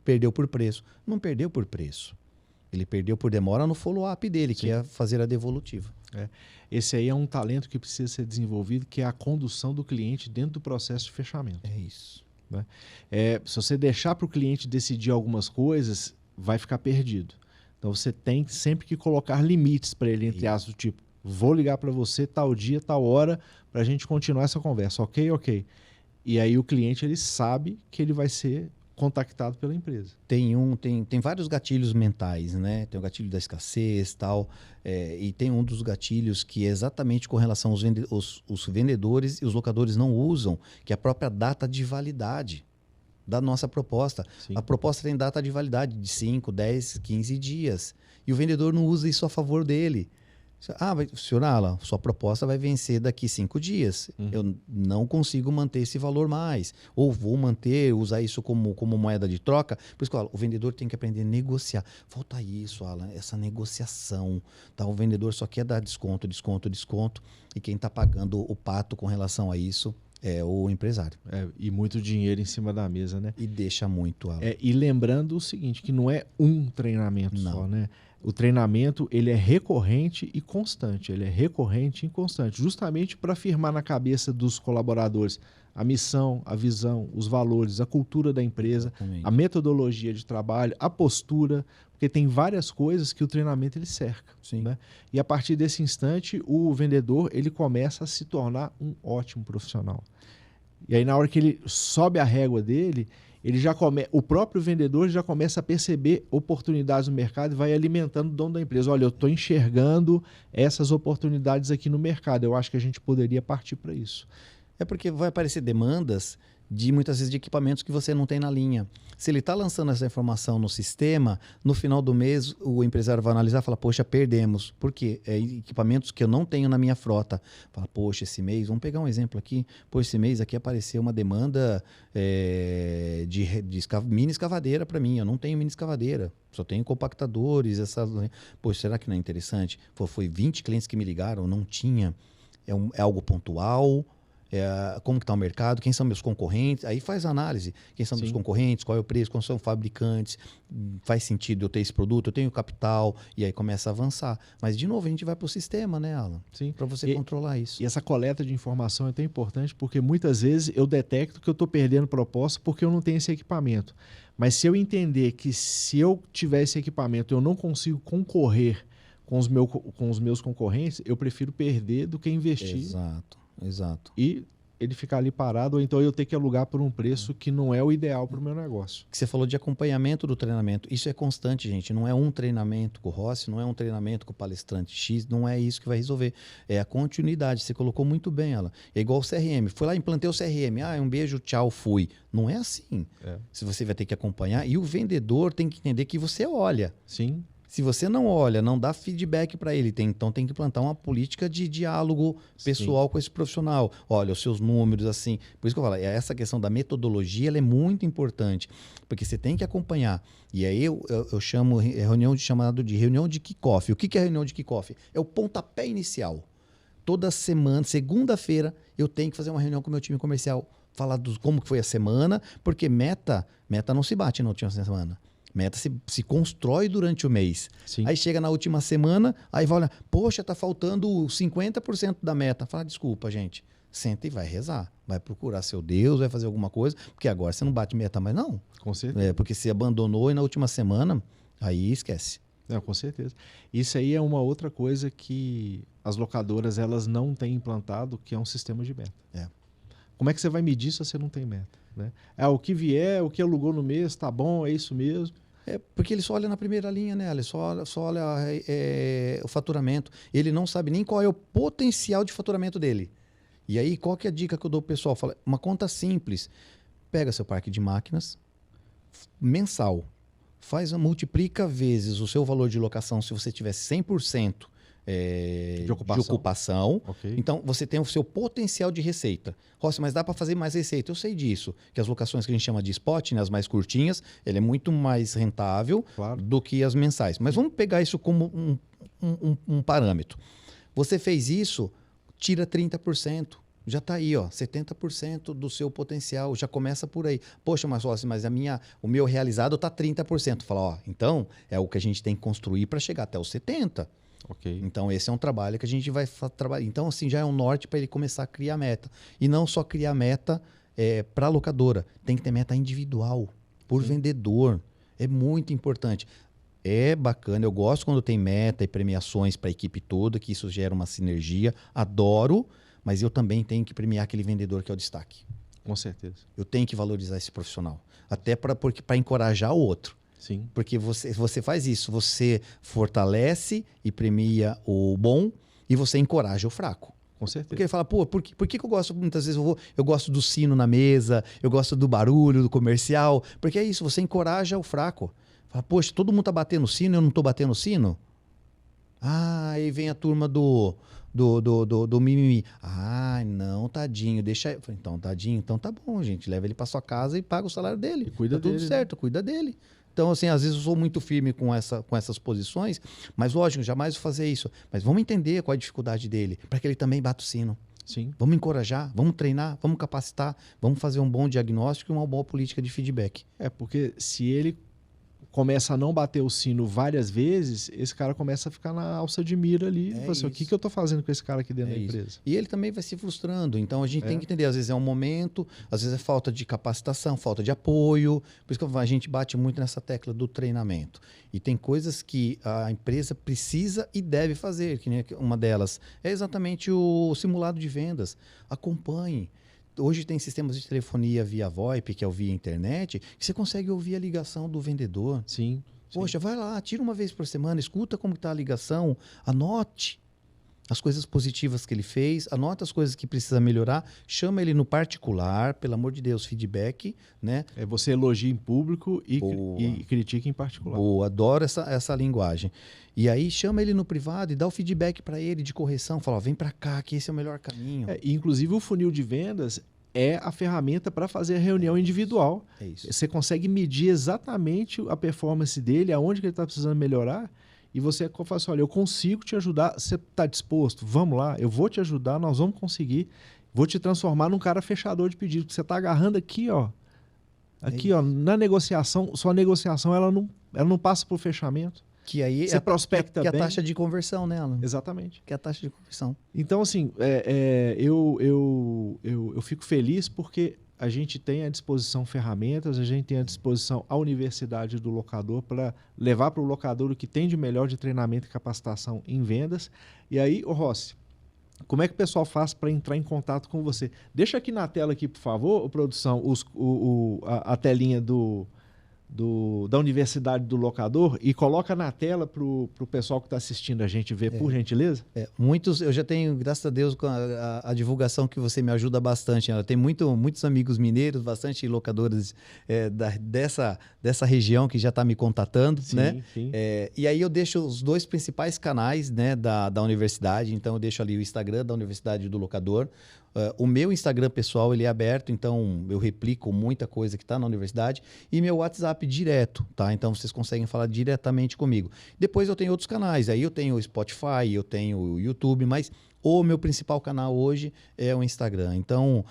Speaker 2: perdeu por preço. Não perdeu por preço. Ele perdeu por demora no follow-up dele, Sim. que é fazer a devolutiva.
Speaker 1: Esse aí é um talento que precisa ser desenvolvido, que é a condução do cliente dentro do processo de fechamento.
Speaker 2: É isso.
Speaker 1: Né? Se você deixar para o cliente decidir algumas coisas, vai ficar perdido. Então você tem sempre que colocar limites para ele, entre aspas, do tipo, vou ligar para você tal dia, tal hora, para a gente continuar essa conversa. Ok. E aí o cliente ele sabe que ele vai ser contactado pela empresa.
Speaker 2: Tem vários gatilhos mentais, né? Tem o gatilho da escassez, tal, e tem um dos gatilhos que é exatamente com relação aos os vendedores e os locadores não usam, que é a própria data de validade da nossa proposta. Sim. A proposta tem data de validade de 5, 10, 15 dias. E o vendedor não usa isso a favor dele. Senhor Alan, sua proposta vai vencer daqui 5 dias. Eu não consigo manter esse valor mais. Ou vou usar isso como moeda de troca. Por isso que o vendedor tem que aprender a negociar. Falta isso, Alan, essa negociação. Tá? O vendedor só quer dar desconto. E quem está pagando o pato com relação a isso é o empresário.
Speaker 1: E muito dinheiro em cima da mesa, né?
Speaker 2: E deixa muito, Alan.
Speaker 1: E lembrando o seguinte, que não é um treinamento só, né? O treinamento ele é recorrente e constante. Justamente para afirmar na cabeça dos colaboradores a missão, a visão, os valores, a cultura da empresa, Exatamente. A metodologia de trabalho, a postura, porque tem várias coisas que o treinamento ele cerca. Né? E a partir desse instante, o vendedor ele começa a se tornar um ótimo profissional. E aí na hora que ele sobe a régua dele, o próprio vendedor já começa a perceber oportunidades no mercado e vai alimentando o dono da empresa. Olha, eu estou enxergando essas oportunidades aqui no mercado. Eu acho que a gente poderia partir para isso.
Speaker 2: É porque vai aparecer demandas de muitas vezes de equipamentos que você não tem na linha. Se ele está lançando essa informação no sistema, no final do mês o empresário vai analisar e fala, poxa, perdemos. Por quê? É equipamentos que eu não tenho na minha frota. Fala, poxa, esse mês, vamos pegar um exemplo aqui, poxa, esse mês aqui apareceu uma demanda de mini escavadeira para mim, eu não tenho mini escavadeira, só tenho compactadores, poxa, será que não é interessante? Foi 20 clientes que me ligaram, não tinha, é algo pontual, como que está o mercado, quem são meus concorrentes, aí faz análise, quem são meus concorrentes, qual é o preço, quais são os fabricantes, faz sentido eu ter esse produto, eu tenho capital, e aí começa a avançar. Mas, de novo, a gente vai para o sistema, né, Alan?
Speaker 1: Sim.
Speaker 2: Para você controlar isso.
Speaker 1: E essa coleta de informação é tão importante porque muitas vezes eu detecto que eu estou perdendo proposta porque eu não tenho esse equipamento. Mas se eu entender que se eu tiver esse equipamento eu não consigo concorrer com os meus concorrentes, eu prefiro perder do que investir.
Speaker 2: Exato.
Speaker 1: E ele ficar ali parado, ou então eu ter que alugar por um preço que não é o ideal para o meu negócio.
Speaker 2: Você falou de acompanhamento do treinamento. Isso é constante, gente. Não é um treinamento com o Rossi, não é um treinamento com o palestrante X, não é isso que vai resolver. É a continuidade. Você colocou muito bem ela. É igual o CRM. Fui lá, implantei o CRM. Um beijo, tchau, fui. Não é assim. Se você vai ter que acompanhar. E o vendedor tem que entender que você olha.
Speaker 1: Sim.
Speaker 2: Se você não olha, não dá feedback para ele, então tem que plantar uma política de diálogo pessoal com esse profissional. Olha, os seus números, assim. Por isso que eu falo, essa questão da metodologia ela é muito importante, porque você tem que acompanhar. E aí eu chamo reunião de reunião de kickoff. O que é reunião de kickoff? É o pontapé inicial. Toda semana, segunda-feira, eu tenho que fazer uma reunião com o meu time comercial, falar como que foi a semana, porque meta não se bate na última semana. Meta se constrói durante o mês.
Speaker 1: Sim.
Speaker 2: Aí chega na última semana, aí vai olhar, poxa, tá faltando 50% da meta. Fala, desculpa, gente. Senta e vai rezar. Vai procurar seu Deus, vai fazer alguma coisa, porque agora você não bate meta mais não.
Speaker 1: Com certeza.
Speaker 2: Porque se abandonou e na última semana, aí esquece.
Speaker 1: Não, com certeza. Isso aí é uma outra coisa que as locadoras elas não têm implantado, que é um sistema de meta. Como é que você vai medir se você não tem meta? Né? O que vier, o que alugou no mês, tá bom, é isso mesmo.
Speaker 2: Porque ele só olha na primeira linha, né? Ele só olha o faturamento. Ele não sabe nem qual é o potencial de faturamento dele. E aí, qual que é a dica que eu dou pro pessoal? Fala, uma conta simples. Pega seu parque de máquinas mensal. Multiplica vezes o seu valor de locação se você tiver 100% de ocupação.
Speaker 1: Okay.
Speaker 2: Então, você tem o seu potencial de receita. Rossi, mas dá para fazer mais receita? Eu sei disso. Que as locações que a gente chama de spot, né, as mais curtinhas, ele é muito mais rentável do que as mensais. Mas vamos pegar isso como um parâmetro. Você fez isso, tira 30%. Já está aí, 70% do seu potencial. Já começa por aí. Poxa, mas o meu realizado está 30%. Fala, então é o que a gente tem que construir para chegar até os 70%.
Speaker 1: Okay.
Speaker 2: Então, esse é um trabalho que a gente vai trabalhar. Então, assim, já é um norte para ele começar a criar meta. E não só criar meta para a locadora. Tem que ter meta individual, por vendedor. É muito importante. É bacana, eu gosto quando tem meta e premiações para a equipe toda, que isso gera uma sinergia. Adoro, mas eu também tenho que premiar aquele vendedor que é o destaque.
Speaker 1: Com certeza.
Speaker 2: Eu tenho que valorizar esse profissional. Até para encorajar o outro.
Speaker 1: Sim.
Speaker 2: Porque você faz isso, você fortalece e premia o bom e você encoraja o fraco.
Speaker 1: Com certeza.
Speaker 2: Porque ele fala, por que eu gosto, muitas vezes eu gosto do sino na mesa, eu gosto do barulho, do comercial, porque é isso, você encoraja o fraco. Fala, poxa, todo mundo tá batendo sino, eu não tô batendo sino? Aí vem a turma do mimimi. Não, tadinho, deixa aí. Então, tadinho, então tá bom, gente, leva ele para sua casa e paga o salário dele.
Speaker 1: E cuida
Speaker 2: dele. Tudo certo, cuida dele. Então, assim, às vezes eu sou muito firme com essas posições, mas lógico, jamais vou fazer isso. Mas vamos entender qual é a dificuldade dele, para que ele também bata o sino.
Speaker 1: Sim.
Speaker 2: Vamos encorajar, vamos treinar, vamos capacitar, vamos fazer um bom diagnóstico e uma boa política de feedback.
Speaker 1: Porque se ele começa a não bater o sino várias vezes, esse cara começa a ficar na alça de mira ali. Assim, o que eu estou fazendo com esse cara aqui dentro da empresa?
Speaker 2: E ele também vai se frustrando. Então, a gente tem que entender. Às vezes é um momento, às vezes é falta de capacitação, falta de apoio. Por isso que a gente bate muito nessa tecla do treinamento. E tem coisas que a empresa precisa e deve fazer. Que nem uma delas é exatamente o simulado de vendas. Acompanhe. Hoje tem sistemas de telefonia via VoIP, que é o via internet, que você consegue ouvir a ligação do vendedor.
Speaker 1: Sim.
Speaker 2: Poxa, vai lá, tira uma vez por semana, escuta como está a ligação, anote. as coisas positivas que ele fez, anota as coisas que precisa melhorar, chama ele no particular, pelo amor de Deus, feedback, né?
Speaker 1: Você elogia em público e critica em particular.
Speaker 2: Boa, adoro essa linguagem. E aí chama ele no privado e dá o feedback para ele de correção, fala, vem para cá, que esse é o melhor caminho.
Speaker 1: Inclusive o funil de vendas é a ferramenta para fazer a reunião individual.
Speaker 2: É isso.
Speaker 1: Você consegue medir exatamente a performance dele, aonde que ele está precisando melhorar, e você fala assim, olha, eu consigo te ajudar, você está disposto? Vamos lá, eu vou te ajudar, nós vamos conseguir, vou te transformar num cara fechador de pedido, porque você está agarrando aqui, ó, na negociação, sua negociação ela não passa por fechamento.
Speaker 2: Que aí
Speaker 1: você prospecta
Speaker 2: bem.
Speaker 1: Que
Speaker 2: é a taxa de conversão, né, Alan?
Speaker 1: Exatamente.
Speaker 2: Que é a taxa de conversão.
Speaker 1: Então, assim, eu fico feliz porque a gente tem à disposição ferramentas, a gente tem à disposição a universidade do locador para levar para o locador o que tem de melhor de treinamento e capacitação em vendas. E aí, Rossi, como é que o pessoal faz para entrar em contato com você? Deixa aqui na tela, aqui, por favor, produção, a telinha da universidade do locador e coloca na tela para o pessoal que está assistindo a gente ver, por gentileza.
Speaker 2: Muitos, eu já tenho, graças a Deus, com a divulgação que você me ajuda bastante. Ela tem muitos amigos mineiros, bastante locadores dessa região que já está me contatando,
Speaker 1: sim,
Speaker 2: né?
Speaker 1: Sim.
Speaker 2: E aí eu deixo os 2 principais canais, né, da universidade. Então eu deixo ali o Instagram da Universidade do Locador. O meu Instagram pessoal ele é aberto, então eu replico muita coisa que está na universidade, e meu WhatsApp direto, tá? Então vocês conseguem falar diretamente comigo. Depois eu tenho outros canais, aí eu tenho o Spotify, eu tenho o YouTube, mas o meu principal canal hoje é o Instagram. Então,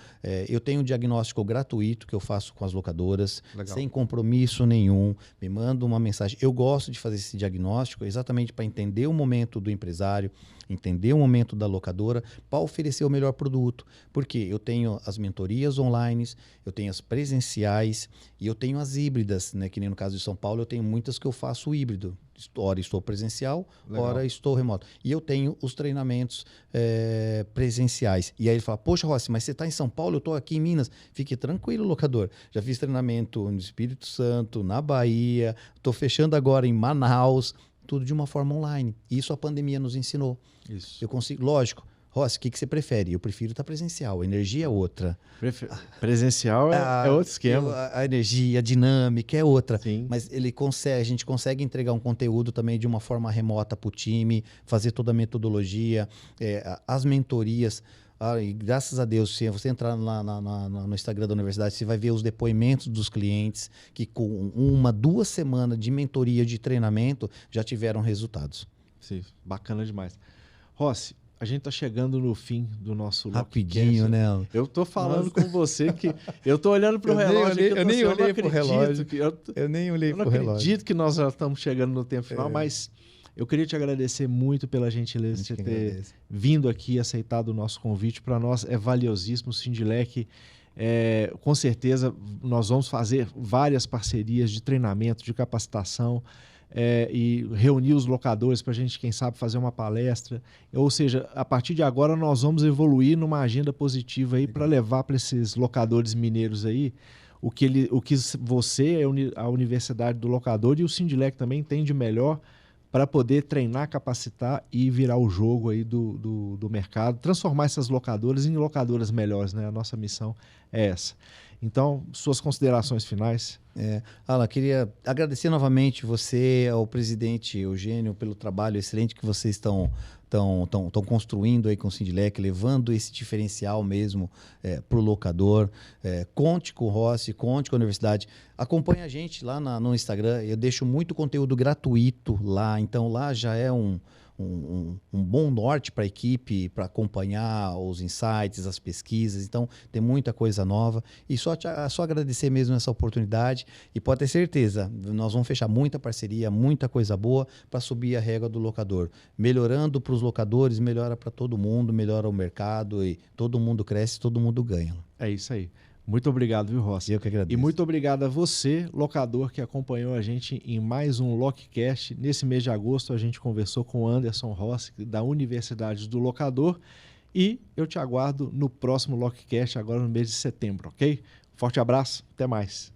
Speaker 2: eu tenho um diagnóstico gratuito que eu faço com as locadoras,
Speaker 1: Legal.
Speaker 2: Sem compromisso nenhum. Me manda uma mensagem. Eu gosto de fazer esse diagnóstico exatamente para entender o momento do empresário, entender o momento da locadora, para oferecer o melhor produto. Porque eu tenho as mentorias online, eu tenho as presenciais e eu tenho as híbridas, né? Que nem no caso de São Paulo, eu tenho muitas que eu faço híbrido. Ora estou presencial,
Speaker 1: Legal.
Speaker 2: Ora estou remoto. E eu tenho os treinamentos presenciais. E aí ele fala, poxa, Rossi, mas você está em São Paulo, eu estou aqui em Minas. Fique tranquilo, locador. Já fiz treinamento no Espírito Santo, na Bahia, estou fechando agora em Manaus, tudo de uma forma online. E isso a pandemia nos ensinou.
Speaker 1: Isso.
Speaker 2: Eu consigo, lógico. Rossi, o que você prefere? Eu prefiro estar presencial, a energia é outra.
Speaker 1: Presencial é outro esquema.
Speaker 2: A energia, a dinâmica é outra.
Speaker 1: Sim.
Speaker 2: Mas a gente consegue entregar um conteúdo também de uma forma remota para o time, fazer toda a metodologia, as mentorias. E graças a Deus, se você entrar lá no Instagram da universidade, você vai ver os depoimentos dos clientes que com 1-2 semanas de mentoria, de treinamento, já tiveram resultados.
Speaker 1: Sim, bacana demais. Rossi, a gente está chegando no fim do nosso
Speaker 2: Rapidinho,
Speaker 1: Lockcast.
Speaker 2: né?
Speaker 1: Eu tô falando com você que eu tô olhando para o relógio.
Speaker 2: Eu nem olhei para o relógio. Eu nem olhei para o relógio.
Speaker 1: Eu não acredito que nós já estamos chegando no tempo final, mas eu queria te agradecer muito pela gentileza de você ter vindo aqui, aceitado o nosso convite. Para nós é valiosíssimo. O Sindilec, com certeza, nós vamos fazer várias parcerias de treinamento, de capacitação. E reunir os locadores para a gente, quem sabe, fazer uma palestra. Ou seja, a partir de agora nós vamos evoluir numa agenda positiva aí para levar para esses locadores mineiros aí o que você, a Universidade do Locador e o Sindilec também tem de melhor para poder treinar, capacitar e virar o jogo aí do mercado, transformar essas locadoras em locadoras melhores, né? A nossa missão é essa. Então, suas considerações finais.
Speaker 2: Alan, queria agradecer novamente você, ao presidente Eugênio, pelo trabalho excelente que vocês estão construindo aí com o Sindilec, levando esse diferencial mesmo para o locador. Conte com o Rossi, conte com a universidade. Acompanhe a gente lá no Instagram. Eu deixo muito conteúdo gratuito lá, então lá já é um bom norte para a equipe, para acompanhar os insights, as pesquisas. Então, tem muita coisa nova. E só agradecer mesmo essa oportunidade. E pode ter certeza, nós vamos fechar muita parceria, muita coisa boa para subir a régua do locador. Melhorando para os locadores, melhora para todo mundo, melhora o mercado e todo mundo cresce, todo mundo ganha.
Speaker 1: É isso aí. Muito obrigado, viu, Rossi?
Speaker 2: Eu que agradeço.
Speaker 1: E muito obrigado a você, locador, que acompanhou a gente em mais um Lockcast. Nesse mês de agosto, a gente conversou com o Anderson Rossi, da Universidade do Locador. E eu te aguardo no próximo Lockcast, agora no mês de setembro, ok? Forte abraço, até mais.